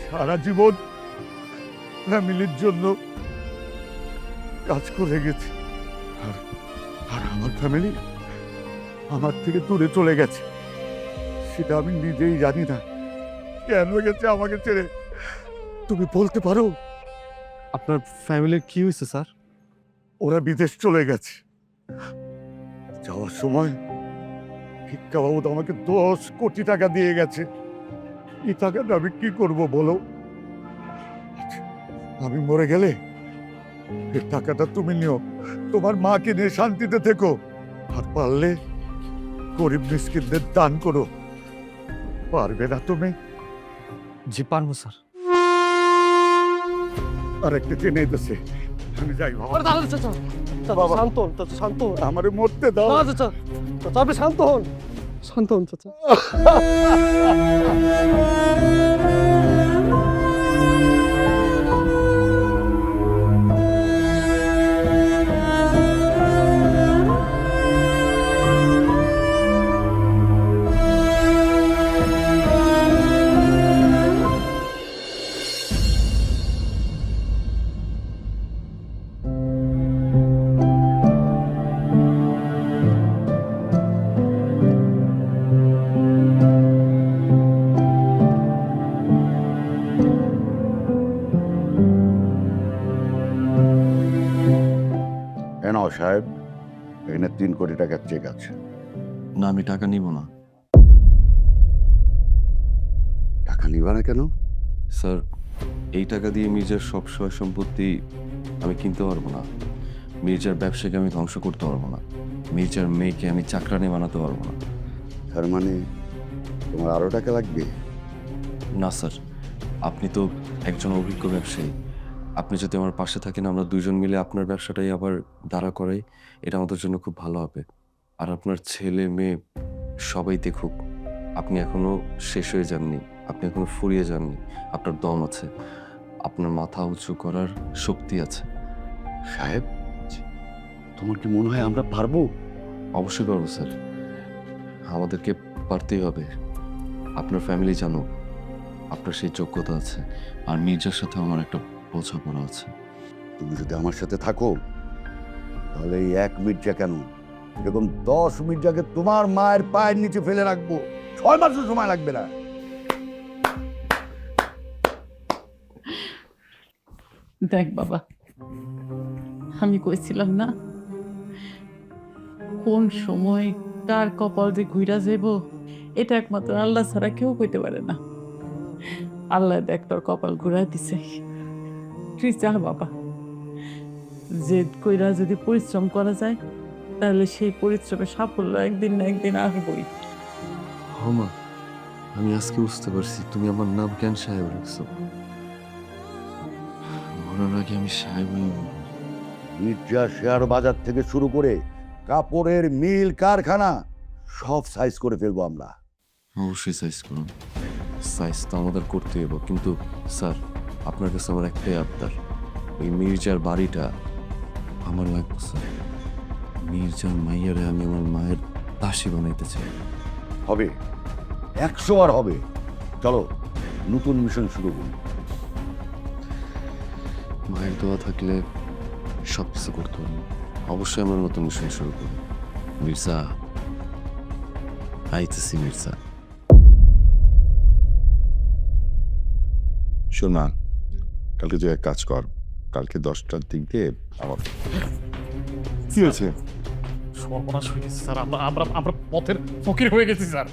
সারা জীবন ফ্যামিলির জন্য কাজ করে গেছি, আর আমার ফ্যামিলি আমার থেকে দূরে চলে গেছে। সেটা আমি নিজেই জানি না কেন গেছে আমাকে ছেড়ে। তুমি বলতে পারো? আপনার ফ্যামিলির কি হয়েছে স্যার? ওরা বিদেশ চলে গেছে। যাওয়ার সময় ভিক্ষা বাবু তো আমাকে 10 কোটি টাকা দিয়ে গেছে। এই টাকাটা আমি কি করব বলো? আমি মরে গেলে এই টাকাটা তুমি নিও, তোমার মাকে নিয়ে শান্তিতে থেকো। আর পারলে গরিব মিসকিনদের দান করো। পারবে না তুমি? জি পারবো স্যার। আর একটা জেনে দিতেছে, আমি যাই বাবা। বাবা শান্ত হন চাচা, শান্ত হন। আমারে মরতে দাও। না চাচা, চাচা আপনি শান্ত হন, শান্ত হন চাচা। নাও সাহেব, এখানে 3 কোটি টাকার চেক আছে। না আমি টাকা নিব না। টাকা নিবা না কেন? স্যার এই টাকা দিয়ে মির্জার সব সয় সম্পত্তি আমি কিনতে পারবো না। মির্জার ব্যবসাকে আমি ধ্বংস করতে পারবো না। মির্জার মেয়েকে আমি চাকরানি বানাতে পারবো না। তার মানে তোমার আরো টাকা লাগবে? না স্যার, আপনি তো একজন অভিজ্ঞ ব্যবসায়ী। আপনি যদি আমার পাশে থাকেন, আমরা দুজন মিলে আপনার ব্যবসাটাই আবার দাঁড়া করাই, এটা আমাদের জন্য খুব ভালো হবে। আর আপনার ছেলে মেয়ে সবাই দেখুক আপনি এখনো শেষ হয়ে যাননি, আপনি এখনো ফুরিয়ে যাননি, আপনার দম আছে, আপনার মাথা উঁচু করার শক্তি আছে। সাহেব, তোমার কি মনে হয় আমরা পারবো? অবশ্যই পারবো স্যার, আমাদেরকে পারতেই হবে। আপনার ফ্যামিলি জানো আপনার সেই যোগ্যতা আছে, আর মির্জার সাথে আমার একটা বোঝাপড়া আছে। তুমি যদি আমার সাথে থাকো তাহলে এই 1 মির্জা কেন, এরকম 10 মির্জাকে তোমার মায়ের পায়ের নিচে ফেলে রাখবো। 6 মাসও সময় লাগবে না। দেখ বাবা, আমি কইছিলাম না কোন সময় কার কপাল যে ঘুইরা যাইব এটা একমাত্র আল্লাহ ছাড়া কেউ কইতে পারে না। আল্লাহ দেখ তোর কপাল ঘুরাই দিছে। তুই যা বাবা, জেদ কইরা যদি পরিশ্রম করা যায় তাহলে সেই পরিশ্রমের সাফল্য একদিন না একদিন আসবই। হমা, আমি আজকে বুঝতে পারছি তুমি আমার নাম কেন সাহেব রাখছো। মরার আগে আমি সাহেব মির্জা শেয়ার বাজার থেকে শুরু করে কাপড়ের মিল, কারখানা সব সাইজ করে ফেলবো আমরা। অবশ্যই সাইজ করুন, সাইজ তো আমাদের করতে হবে। কিন্তু স্যার আপনার কাছে আমার একটাই আবদার, ওই মির্জার বাড়িটা আমার লাগবে স্যার। মির্জার মাইয়ারে আমি আমার মায়ের দাসী বানাইতে চাই। হবে, 100 বার হবে। চলো নতুন মিশন শুরু করি। মায়ের দোয়া থাকলে সব কিছু করতে পারবো। অবশ্যই আমরা নতুন মিশন শুরু করি। মির্জা আইতেছি, মির্জা। শোন মা, কালকে তুই এক কাজ কর, কালকে 10টার দিক দিয়ে আমার কি হয়েছে? সর্বনাশ হয়ে গেছে স্যার, আমরা আমরা আমরা পথের ফকির হয়ে গেছি স্যার।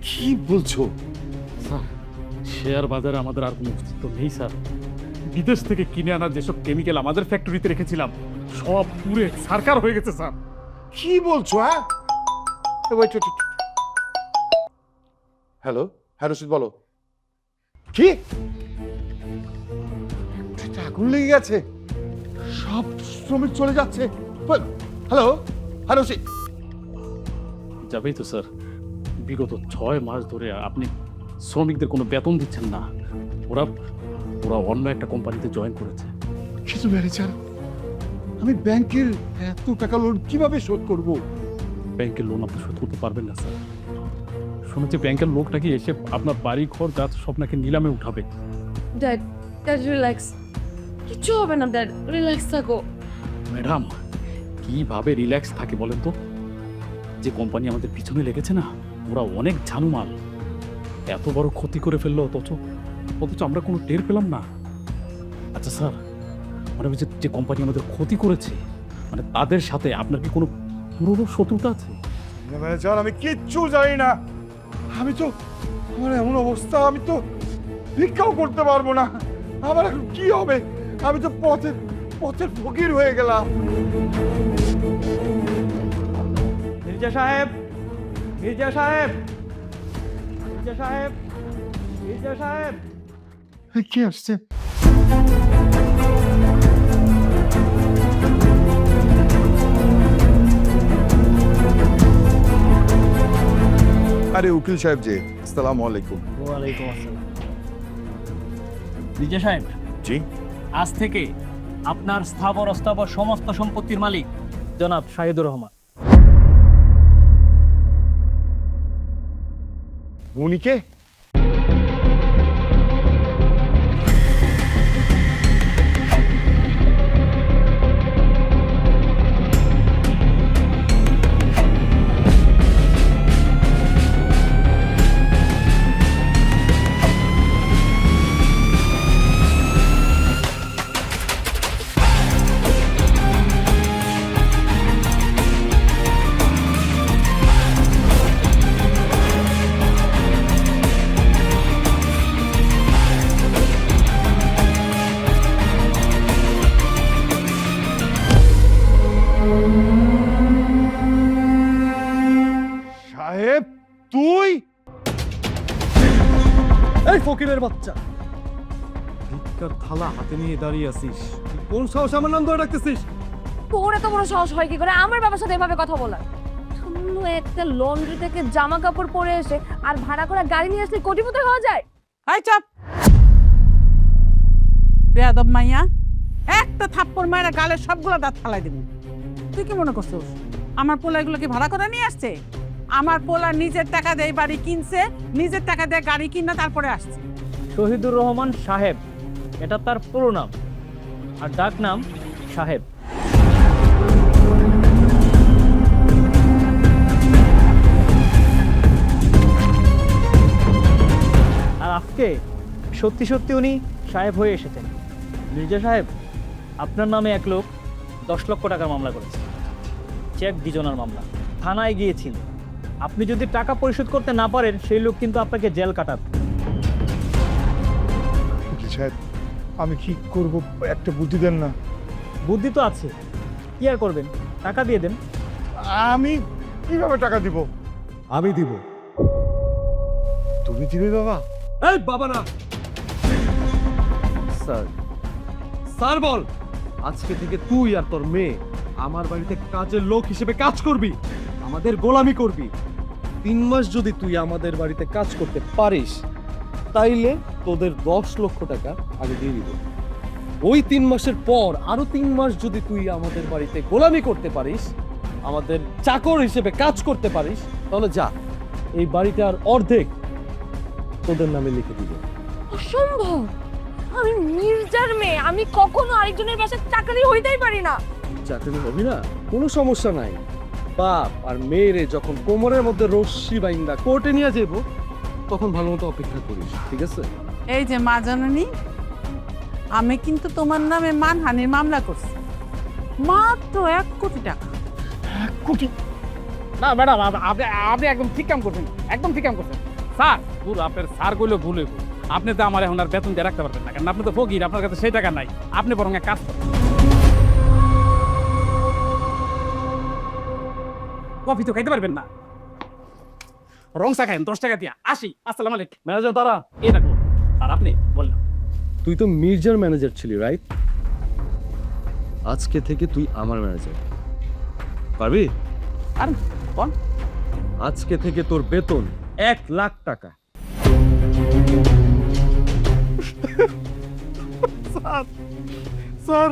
কি বলছো? স্যার, শেয়ার বাজারে আমাদের আর কোনো অস্তিত্ব নেই স্যার। বিদেশ থেকে কিনে আনা যেসব কেমিক্যাল আমাদের ফ্যাক্টরিতে রেখেছিলাম সব পুরে সারকার হয়ে গেছে স্যার। কি বলছো? হ্যাঁ, হ্যালো, হ্যাঁ রশিদ বলো। কি আগুন লেগে গেছে, সব শ্রমিক চলে যাচ্ছে? হ্যালো, হ্যাঁ রশিদ। যাবেই তো স্যার, বিগত 6 মাস ধরে আপনি শ্রমিকদের কোনো বেতন দিচ্ছেন না। ওরা ওরা অন্য একটা কোম্পানিতে জয়েন করেছে। কিছু ম্যানেজার, আমি ব্যাংকের এত টাকা লোন কিভাবে শোধ করব? ব্যাংকের লোন আপনি শোধ করতে পারবেন না স্যার। শুনেছি ব্যাংকের লোক নাকি এসে আপনার বাড়ি ঘর গাছ সব নাকি নিলামে উঠাবে। ড্যাড, ড্যাড রিল্যাক্স, কিচ্ছু হবে না ড্যাড, রিল্যাক্স থাকো। ম্যাডাম, কিভাবে রিল্যাক্স থাকে বলেন তো? যে কোম্পানি আমাদের পিছনে লেগেছে না, ওরা অনেক ঝানুমাল। এত বড় ক্ষতি করে ফেললো, অথচ আমরা কোনো টের পেলাম না। আচ্ছা স্যার, মানে ওই যে কোম্পানি আমাদের ক্ষতি করেছে, মানে তাদের সাথে আপনার কি কোনো পুরনো শত্রুতা আছে? ম্যানেজার, আমি কিচ্ছু জানি না। আমি তো, আমার এমন অবস্থা, আমি তো ভিক্ষাও করতে পারবো না। আমার এখন কি হবে? আমি তো পথের ফকির হয়ে গেলাম। মির্জা সাহেব, মির্জা সাহেব, মির্জা সাহেব, মির্জা সাহেব। কি আসছে? আরে উকিল সাহেব যে, আসসালামু আলাইকুম। ওয়ালাইকুম আসসালাম। মির্জা সাহেব, জি, আজ থেকে আপনার স্থাবর অস্থাবর সমস্ত সম্পত্তির মালিক জনাব শাহিদুর রহমান। উনি কে? সাহেব, তুই? এই ফকিরের বাচ্চা, ভিক্ষার থালা হাতে নিয়ে দাঁড়িয়ে আছিস, তুই কোন সাহস আমার নাম ধরে রাখতেছিস? তোর এত বড় সাহস হয় কি করে আমার বাবার সাথে এভাবে কথা বলার? সামান্য একটা লন্ড্রি থেকে জামা কাপড় পরে এসে আর ভাড়া করা গাড়ি নিয়ে আসলে কোটিপতি হওয়া যায়? আই চাপ, বেয়াদব মাইয়া, একটা থাপ্পড় মায়েরা গালের সবগুলো দাঁত ফালাই দিবি। তুই কি মনে করছিস আমার পোলা এগুলো কি ভাড়া করে নিয়ে আসছে? আমার পোলা নিজের টাকা দিয়ে বাড়ি কিনছে, নিজের টাকা দিয়ে গাড়ি কিনা তারপরে আসছে। শহীদুর রহমান সাহেব, এটা তার পুরো নাম, আর ডাক নাম সাহেব। আর আজকে সত্যি সত্যি উনি সাহেব হয়ে এসেছেন। মির্জা সাহেব, আপনার নামে এক লোক 10 লক্ষ টাকার মামলা করেছে, চেক বিজনার মামলা। থানায় গিয়েছিল, আপনি যদি টাকা পরিশোধ করতে না পারেন সেই লোক কিন্তু আপনাকে জেল কাটাবে। উকিল সাহেব, আমি কি করব? একটা বুদ্ধি দেন না। বুদ্ধি তো আছে, কি আর করবেন, টাকা দিয়ে দেন। আমি কিভাবে টাকা দিব? আমি দিব। তুমি দিবে বাবা? এই বাবা না, স্যার, স্যার বল। আজকে থেকে তুই আর তোর মেয়ে আমার বাড়িতে কাজের লোক হিসেবে কাজ করবি, আমাদের গোলামি করবি। 3 মাস যদি তুই আমাদের বাড়িতে কাজ করতে পারিস, তাইলে তোদের 10 লক্ষ টাকা আগে দিয়ে দিব। ওই 3 মাসের পর আরো 3 মাস যদি তুই আমাদের বাড়িতে গোলামি করতে পারিস, আমাদের চাকর হিসেবে কাজ করতে পারিস, তাহলে যা, এই বাড়িতে আর অর্ধেক তোদের নামে লিখে দিব। অসম্ভব, আমি মির্জার মেয়ে, আমি কখনো আরেকজনের বাসায় চাকরি হইতেই পারি না। চাকরি হবি না, কোনো সমস্যা নাই। বাপ আর মেয়েরে যখন কোমরের মধ্যে রশ্মি বাইন্দা কোর্টে নিয়ে যাব, তখন ভালো মতো অপেক্ষা করিস, ঠিক আছে? এই যে মা জননী, আমি কিন্তু তোমার নামে মানহানির মামলা করছি, মাত্র 1 কোটি টাকা। কোটি না ম্যাডাম, আপনি আপনি একদম ঠিক কাম করছেন, একদম ঠিক কাম করছেন। স্যার ভুল, আপনার স্যার কইলে ভুল হইব। আপনি তো আমার এখন আর বেতন দিয়ে রাখতে পারবেন না, কারণ আপনি তো ফকির, আপনার কাছে সেই টাকা নাই। আপনি বরং এক কাজ করেন, কফি তো খাইতে পারবেন না, রং চা খাইন 10 টাকা দিয়া। আসি, আসসালামু আলাইকুম। ম্যানেজার তারা, এই দেখো, আর আপনি বললাম তুই তো মির্জার ম্যানেজার ছিলি, রাইট? আজকে থেকে তুই আমার ম্যানেজার, পারবি? আর বল। আজকে থেকে তোর বেতন 1 লাখ টাকা। স্যার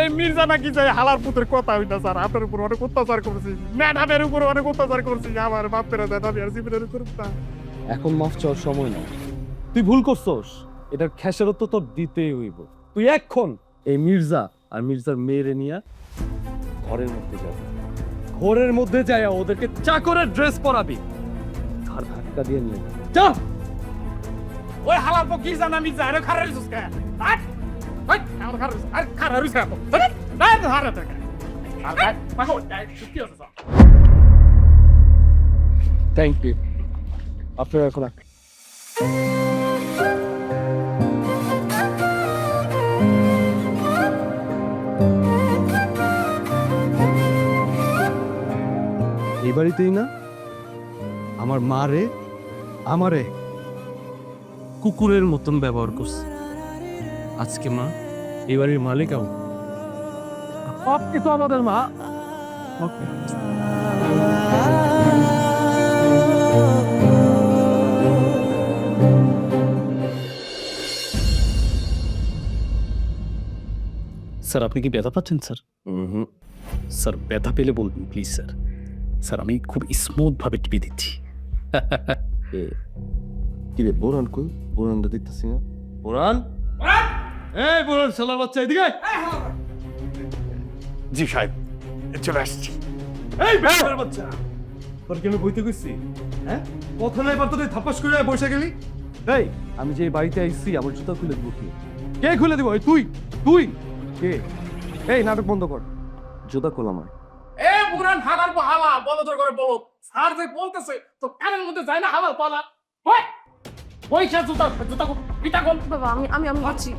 এই মির্জা নাকি যাই হালার পুতের কথা হইতা স্যার, আপনার উপর অনেক অত্যাচার করছি, ম্যাডামের উপর অনেক অত্যাচার করছি, আমার বাপ পেরা দেন, আমি আর জীবনের করব না। এখন মাফ চাওয়ার সময় না, তুই ভুল করছস, এটার খেসারত তোর দিতেই হইব। তুই এখন এই মির্জা আর মির্জার মেয়েরে নিয়ে ঘরের মধ্যে যাবি, ঘরের মধ্যে যায় ওদেরকে চাকরের ড্রেস পরাবি, আর ধাক্কা দিয়ে নিয়ে যাবি। যা। ওই হালার পর কি জানা মির্জা আরে খারাপ হইছস কে? আট ওই আমার খারাপ হইছস, আরে খারাপ হইছস কেন? না না হারা টাকা আর কাট পাগো সত্যি আছে স্যার। Thank you. আপনারা এখন এই বাড়িতেই না আমার মারে আমারে কুকুরের মতন ব্যবহার করছে, আজকে মা এই বাড়ির মালিক আমি। আপনি তো আমাদের মা। স্যার আপনি কি ব্যথা পাচ্ছেন স্যার? স্যার ব্যথা পেলে বলবেন প্লিজ স্যার। স্যার আমি খুব স্মুথ ভাবে টিপে দিচ্ছি। কি রে বোরান, কই বোরানটা দেখতেছি না। বোরান, এই বোরান শালার বাচ্চা এদিকে আয়। জি সাহেব, চলে আসছি। এই বেয়ার বাচ্চা, তোর কি আমি বইতে কইছি? হ্যাঁ, কথা নাই পারতো তুই থাপ্পাস করে বসে গেলি। এই আমি যে বাড়িতে আইছি আমার জুতা খুলে দিব কে? কে খুলে দিব? তুই তুই কে? এই নাটক বন্ধ কর, জুতা খোল আমার। এ বুড়ান হালার পর হালা বলো তোর করে বলো। স্যার যে বলতেছে তো কানের মধ্যে যায় না হালাল পালা। ওই পয়সা জুতা জুতা পিটা কোন বাবা আমি আমি আমি আছি।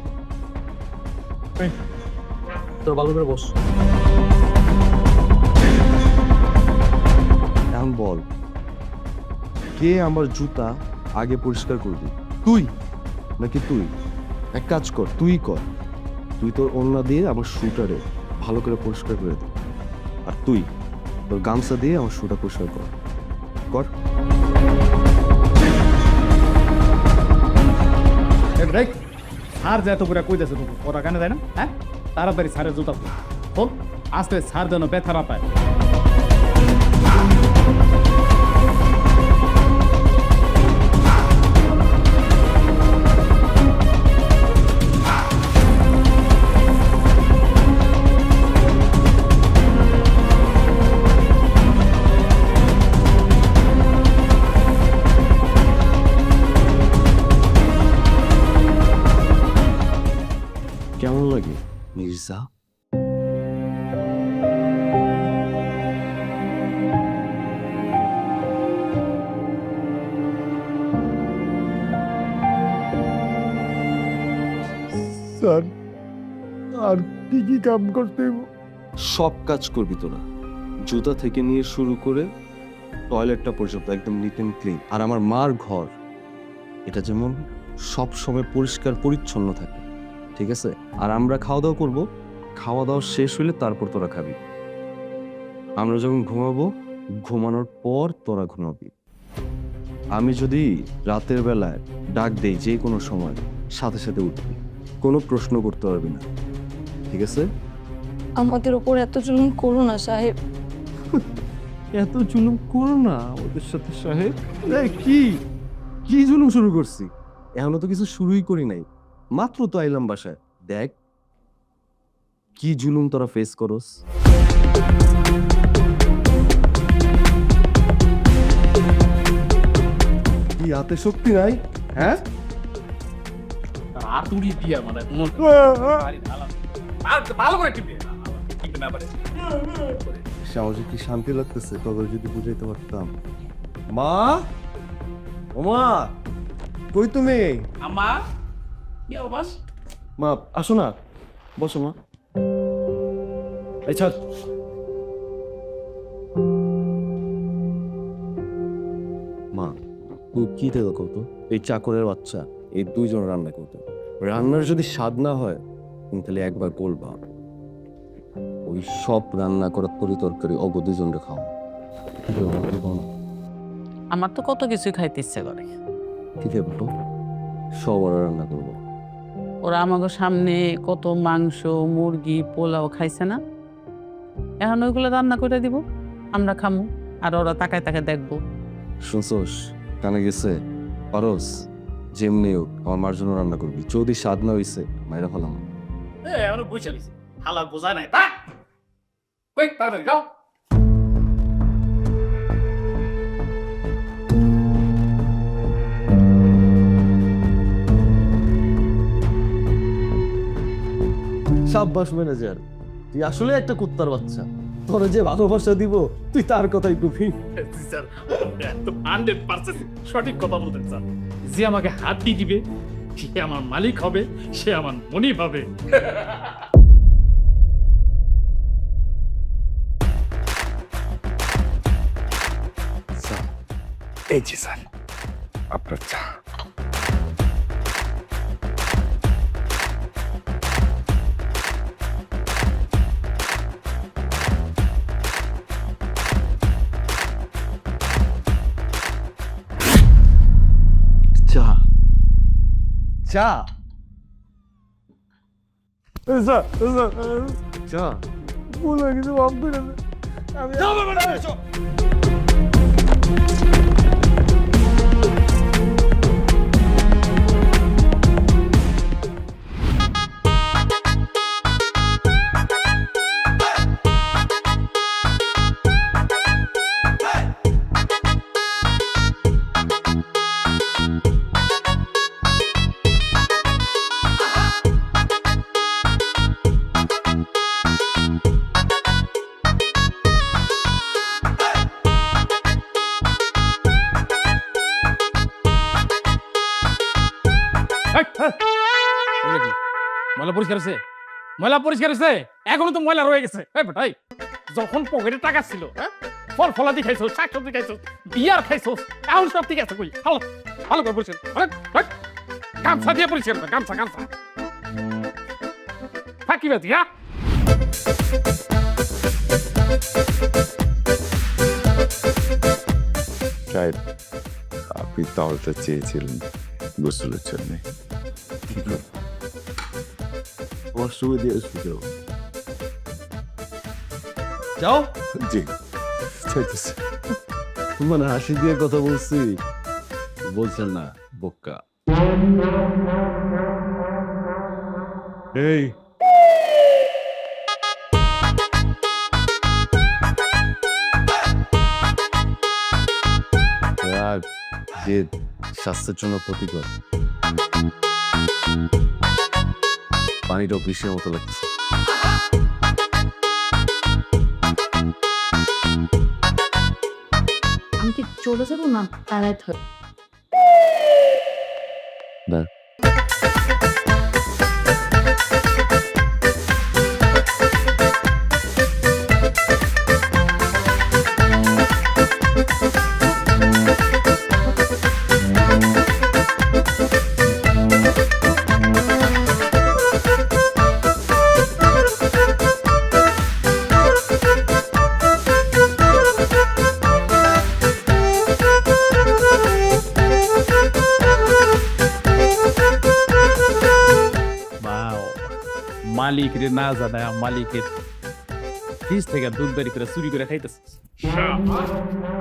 তোর ভালো করে বস। এখন বল, কে আমার জুতা আগে পরিষ্কার করবি, তুই নাকি তুই? এক কাজ কর, তুই কর। তুই তোর ওড়না দিয়ে আমার শুটারে ভালো করে পরিষ্কার করে দে, আর তুই তোর গামছা দিয়ে আমার শুটা পরিষ্কার কর। কর। দেখ স্যার যে এত করে কইতেছে তোকে ওরা কানে যায় না? হ্যাঁ তাড়াতাড়ি স্যারের জুতা খোল, আস্তে স্যার যেন ব্যথা না পায়। কেমন লাগে মির্জা? স্যার আর কি কি কাম করতে হইব? সব কাজ করবি তোরা, জুতা থেকে নিয়ে শুরু করে টয়লেটটা পর্যন্ত একদম নিট অ্যান্ড ক্লিন। আর আমার মার ঘর এটা যেমন সব সময় পরিষ্কার পরিচ্ছন্ন থাকে, ঠিক আছে? আর আমরা খাওয়া দাওয়া করবো, খাওয়া দাওয়া শেষ হইলে তারপর তোরা খাবি। আমরা যখন ঘুমাবো, ঘুমানোর পর তোরা ঘুমাবি। আমি যদি রাতের বেলায় ডাক দেই যে কোনো সময়, সাথে সাথে উঠবি, কোনো প্রশ্ন করতে পারবি না, ঠিক আছে? আমাদের ওপর এত জুলুম করো না সাহেব। এত জুলুম করো না ওদের সাথে সাহেব। এই কি কি জুলুম শুরু করছি? এখনো তো কিছু শুরুই করি নাই, মাত্র তো আইলাম বাসায়। দেখ কি জুলুম তোরা ফেস করস। কি হাতে শক্তি নাই? হ্যাঁ হাতুড়ি দিয়া মানে ভালো করে টিপে টিপে না পারে সমাজে কি শান্তি লাগতেছে তবে যদি বুঝাইতে পারতাম। মা, ও মা, কই তুমি? আমা কি অবাস মা আসো না, বসো মা। এই ছাড়। মা তুই কি দেবো কত? এই চাকরের বাচ্চা এই দুইজন রান্না করতে, রান্নার যদি স্বাদ না হয় তুমি তাহলে একবার বলবা। ওই সব রান্না করা তরি অগ দুজনকে খাও। আমার তো কত কিছুই খাইতে ইচ্ছে করে। কি দেবো? সব ওরা রান্না করবো। ওরা আমাকে সামনে কত মাংস, মুরগি, পোলাও খাইছে না, এখন ওইগুলো রান্না করে দিব, আমরা খামু, আর ওরা তাকায় তাকায় দেখবো। শুনছোস, কানে গেছে? পারস যেমনি হোক আমার মার জন্য রান্না করবি, যদি স্বাদ না হইছে মাইরা ফেলাম। এখন বুঝে নিছি হালার বোঝা নাই তা কই তাড়াতাড়ি যাও সাব্বাস ম্যানেজার, তুই আসলে একটা কুত্তার বাচ্চা। তোরা যে ভালোবাসা দিব তুই তার কথাই কবি। স্যার 100% সঠিক কথা বলতেন স্যার। যে আমাকে হাত দিয়ে দিবে সে আমার মালিক হবে, সে আমার মনিব হবে। এই যে স্যার আপনার চা। চা চা চা বলে কিছু ভাবতে গেলে ময়লা পরিষ্কার হয়েছে, ময়লা পরিষ্কার হয়েছে, এখনো তো ময়লা রয়ে গেছে। ভাই যখন পকেটে টাকা ছিল, ফল ফলাদি খাইছো, শাক সবজি খাইছো, বিয়ার খাইছো, এখন সব ঠিক আছে। কই ভালো ভালো করে পরিষ্কার গামছা দিয়ে পরিষ্কার করে, গামছা গামছা ফাঁকি বাতি। হ্যাঁ সাহেব আপনি তাওয়ালটা চেয়েছিলেন গোসলের জন্য। ওয়াশরুমে দিয়ে আসবি যাও। যাও জি চাইতেছে। মানে হাসি দিয়ে কথা বলছি, বলছেন না বোকা। এই আর যে স্বাস্থ্যের জন্য ক্ষতিকর, পানিটাও বিষের মতো লাগছে। আমি কি চলে যাবো না তারাই ধর? দেখ মালিক রে না জানায় মালিকের ফ্রিজ থেকে দুধ বেরি করে চুরি করে খাইতেছে।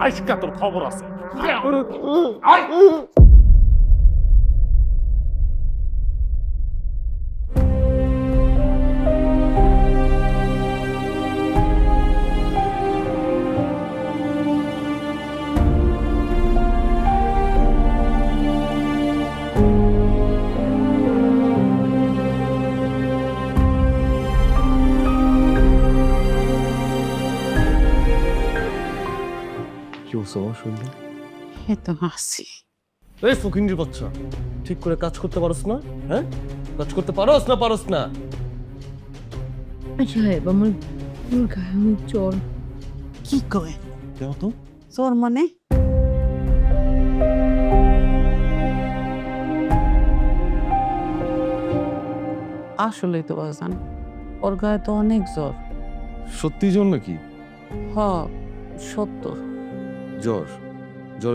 আজকা তোর খবর আছে। আছো শুনলি? এ তো হাসি। এই ফকিন্দির বাচ্চা, ঠিক করে কাজ করতে পারোস না? হ্যাঁ, কাজ করতে পারোস না পারোস না? সাহেব আমার গায়ে অনেক জ্বর। কি কয় কেন তো? জ্বর মানে? আসলেই তো বাজান, ওর গায়ে তো অনেক জ্বর। সত্যি জ্বর নাকি? হ, সত্য। জ্বর জ্বর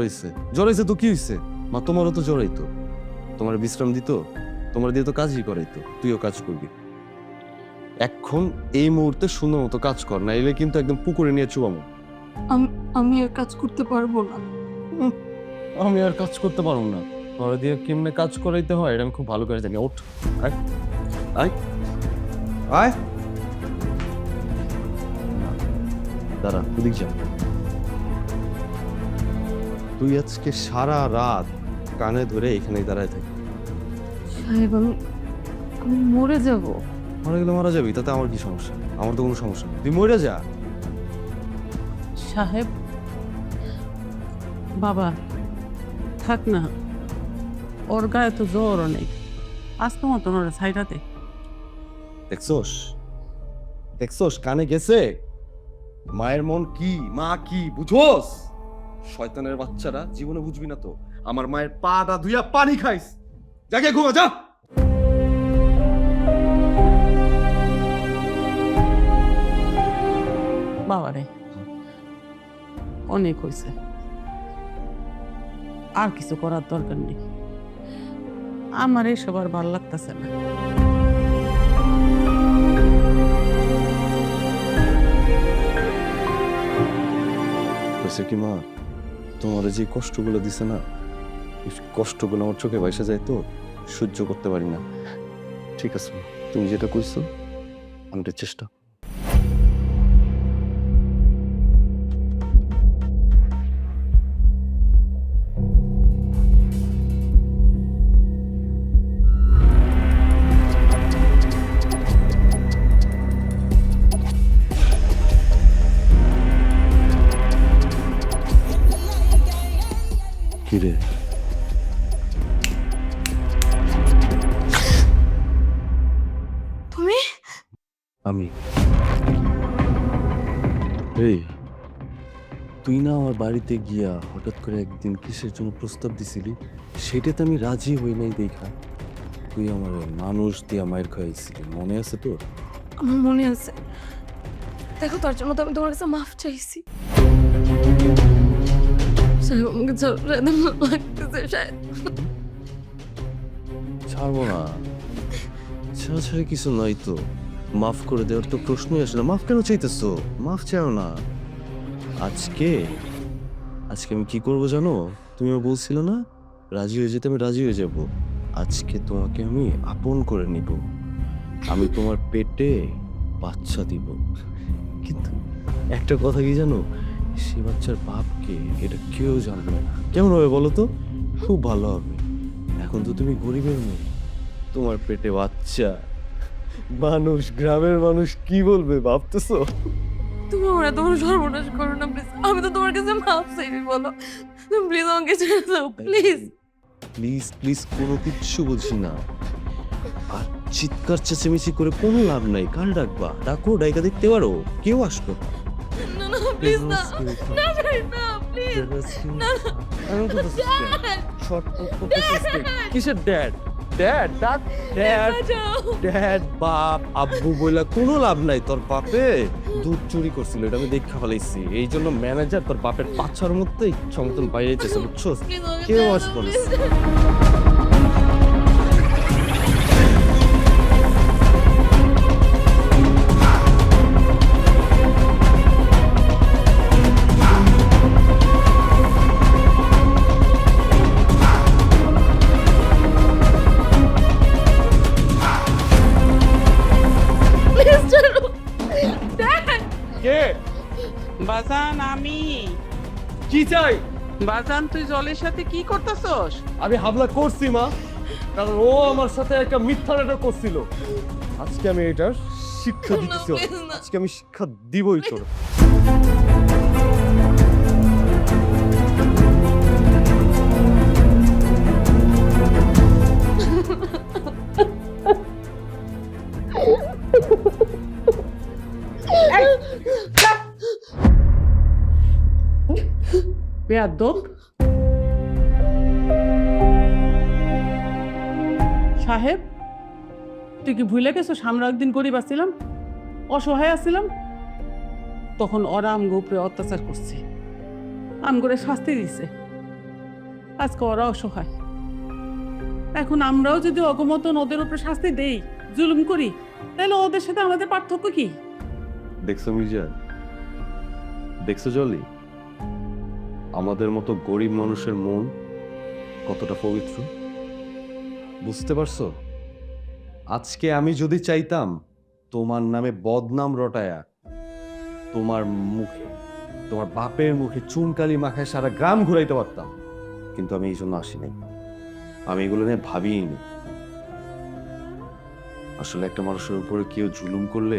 হয়েছে তো কি হয়েছে? মা তোমারও তো জ্বর হইতো, তোমার বিশ্রাম দিত, তোমার দিয়ে তো কাজই করাইতো, তুইও কাজ করবি। এখন এই মুহূর্তে সুন্দর মতো কাজ কর, না এলে কিন্তু একদম পুকুরে নিয়ে চুবামো। আমি আর কাজ করতে পারবো না। আমি আর কাজ করতে পারবো না? তোরা দিয়ে কেমনে কাজ করাইতে হয় এটা আমি খুব ভালো করে জানি। ওঠ, আয় আয় আয়, দাঁড়া ওদিক যা। তুই আজকে সারা রাত কানে ধরে এখানেই দাঁড়ায় থাকি। সাহেব আমি মরে যাব। মারা গেলে মারা যাবি, তাতে আমার কি সমস্যা? আমার তো কোনো সমস্যা নেই, তুই মরে যা। সাহেব, বাবা থাক না, ওর গায়ে তো জ্বরও নেই। আজকে মতন ওরা সাইডাতে। দেখছোস দেখছোস কানে গেছে? মায়ের মন কি, মা কি বুঝোস? শয়তানের বাচ্চারা, জীবনে বুঝবি না তো। আমার মায়ের পাটা ধুইয়া পানি খাইস, জাগে ঘুমা যা। বাবারে অনেক হয়েছে, আর কিছু করার দরকার নেই। আমার এসব আর ভালো লাগতেছে না। হয়েছে কি মা, তোমার যে কষ্টগুলো দিছে না, এই কষ্টগুলো আমার চোখে ভাইসা যায় তো, সহ্য করতে পারি না। ঠিক আছে মা, তুমি যেটা কইছো আমাদের চেষ্টা। কিরে তুমি? আমি এই, তুই না আমার বাড়িতে গিয়া হঠাৎ করে একদিন কিসের জন্য প্রস্তাব দিছিলি, সেটাতে আমি রাজি হই নাই দেখা। তুই আমার মানুষ দিয়া মায়ের খাইছিলি, মনে আছে তোর? আমার মনে আছে। দেখো তার জন্য তো আমি তোমার কাছে মাফ চাইছি। সাহেব আমাকে লাগতেছে সাহেব। ছাড়বো না, ছাড়া কিছু নাই তো। মাফ করে দেওয়ার তো প্রশ্নই আসে না। মাফ কেন চাইতেছো? মাফ চাও না। আজকে আমি কি করবো জানো? তুমি আমার বলছিল না রাজি হয়ে যেতে, আমি রাজি হয়ে যাব। আজকে তোমাকে আমি আপন করে নিব, আমি তোমার পেটে বাচ্চা দিব। কিন্তু একটা কথা কি জানো, সে বাচ্চার বাপকে এটা কেউ জানবে না। কেমন হবে বলো তো? খুব ভালো হবে। এখন তো তুমি গরিবের মেয়ে, তোমার পেটে বাচ্চা, মানুষ, গ্রামের মানুষ কি বলবে ভাবতেছো? তুমি আমার এত বড় সর্বনাশ করো না প্লিজ। আমি তো তোমার কাছে মাফ চাইবি, বলো প্লিজ আমাকে ছেড়ে দাও প্লিজ। প্লিজ প্লিজ কোনো কিচ্ছু বলছি না। আর চিৎকার চেঁচামেচি করে কোনো লাভ নাই। কাল ডাকবা, ডাকো, ডাইকা দেখতে পারো, কেউ আসবে না। না না প্লিজ না, না না প্লিজ না। কিসের ড্যাড? ড্যাড ডাক, ড্যাড ড্যাড বাপ আব্বু বইলা কোনো লাভ নাই। তোর বাপে দুধ চুরি করছিল, এটা আমি দেখা ফেলাইছি। এই জন্য ম্যানেজার তোর বাপের পাছার মধ্যে ইচ্ছা মতন বাইরে যেতেছে, বুঝছো? কেউ আসবে না। কে? বাজান আমি। কি চাই? বাজান তুই জলের সাথে কি করতেছস? আমি হামলা করছি মা, কারণ ও আমার সাথে একটা মিথ্যা নাটক করছিল। আজকে আমি এটার শিক্ষা দিতেছি ওর। আজকে আমি শিক্ষা দিবই তোর। বেয়াদব। সাহেব, তুই কি ভুলে গেছো আমরা একদিন গরিব আসছিলাম, অসহায় আসছিলাম? তখন ওরা আমগো উপরে অত্যাচার করছে, আমগরে শাস্তি দিছে। আজকে ওরা অসহায়। এখন আমরাও যদি অগমতন ওদের উপরে শাস্তি দেই, জুলুম করি, তাহলে ওদের সাথে আমাদের পার্থক্য কি? দেখছো মির্জা, দেখছো জলি, আমাদের মতো গরিব মানুষের মন কতটা পবিত্র। বুঝতে পারছো? আজকে আমি যদি চাইতাম তোমার নামে বদনাম রটায়া তোমার মুখে, তোমার বাপের মুখে চুনকালি মাখায় সারা গ্রাম ঘুরাইতে পারতাম, কিন্তু আমি এই জন্য আসি নাই। আমি এগুলো নিয়ে ভাবিই নি। আসলে একটা মানুষের উপরে কেউ জুলুম করলে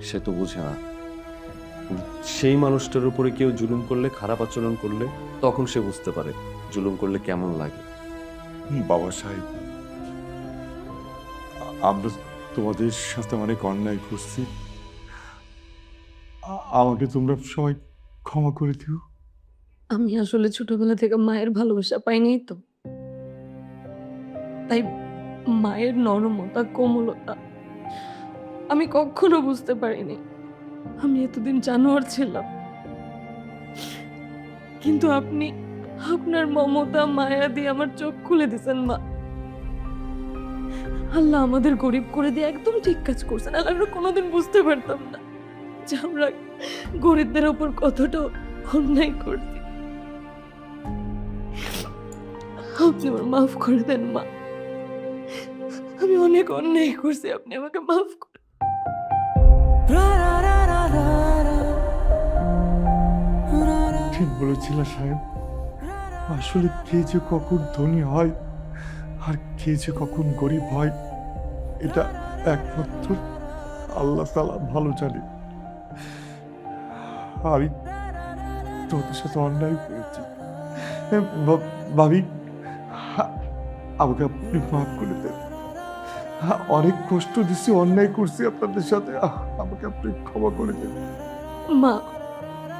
সে তো বুঝে না, সেই মানুষটার উপরে কেউ জুলুম করলে, খারাপ আচরণ করলে, তখন সে বুঝতে পারে জুলুম করলে কেমন লাগে। বাবা সাহেব, আমরা তোমাদের সাথে অনেক অন্যায় করছি, আমাকে তোমরা সবাই ক্ষমা করে দিও। আমি আসলে ছোটবেলা থেকে মায়ের ভালোবাসা পাইনি তো, তাই মায়ের নরমতা, কোমলতা আমি কখনো বুঝতে পারিনি। আমি এতদিন জানোয়ার ছিলাম, কিন্তু আপনি আপনার মমতা, মায়া দিয়ে আমার চোখ খুলে দিয়েছেন মা। আল্লাহ আমাদের গরিব করে দিয়ে একদম ঠিক কাজ করছেন। আল্লাহ, আমরা কোনোদিন বুঝতে পারতাম না যে আমরা গরিবদের ওপর কতটা অন্যায় করছি। আপনি আমার মাফ করে দেন মা, আমি অনেক অন্যায় করছি, আপনি আমাকে মাফ করে। ঠিক বলেছিল সাহেব, আসলে কে যে কখন ধনী হয় আর কে যে কখন গরিব হয়, এটা একমাত্র আল্লাহ তাআলা ভালো জানে। আমি তোদের সাথে অন্যায় করেছি ভাবি, আমাকে আপনি মাফ করে দেন। অনেক কষ্ট দিছি, অন্যায় করছি আপনাদের সাথে, আমাকে আপনি ক্ষমা করে দেন। মা,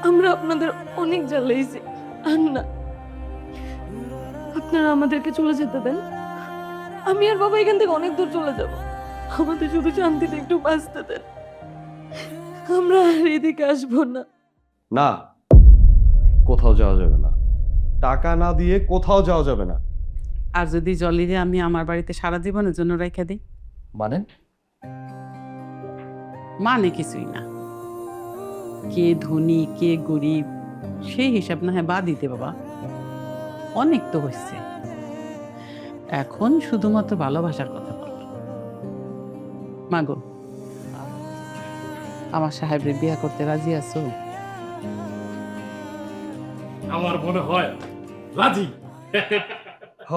আমরা আপনাদের অনেক জ্বালাইছি, আর না, আপনারা আমাদেরকে চলে যেতে দেন। আমি আর বাবা এখান থেকে অনেক দূর চলে যাব, আমাদের শুধু শান্তিতে একটু বাঁচতে দেন, আমরা আর এদিকে আসবো না। না, কোথাও যাওয়া যাবে না, টাকা না দিয়ে কোথাও যাওয়া যাবে না। আর যদি জলিরে আমি আমার বাড়িতে সারা জীবনের জন্য রেখে দিই? মানে মানে কিছুই না। কে ধনী কে গরিব সেই হিসাব না হয় বাদ দিতে বাবা, অনেক তো হয়েছে। এখন শুধুমাত্র ভালোবাসার কথা বল। মাগো, আমার সাহেবের বিয়া করতে রাজি আছো? আমার মনে হয় রাজি। হ,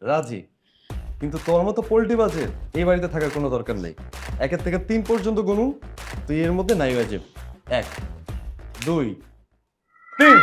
রাজি, কিন্তু তোর মতো পোল্ট্রি বাজে এই বাড়িতে থাকার কোনো দরকার নেই। 1 থেকে 3 পর্যন্ত গুনুম, তুই এর মধ্যে নাই বাজে। 1, 2, 3।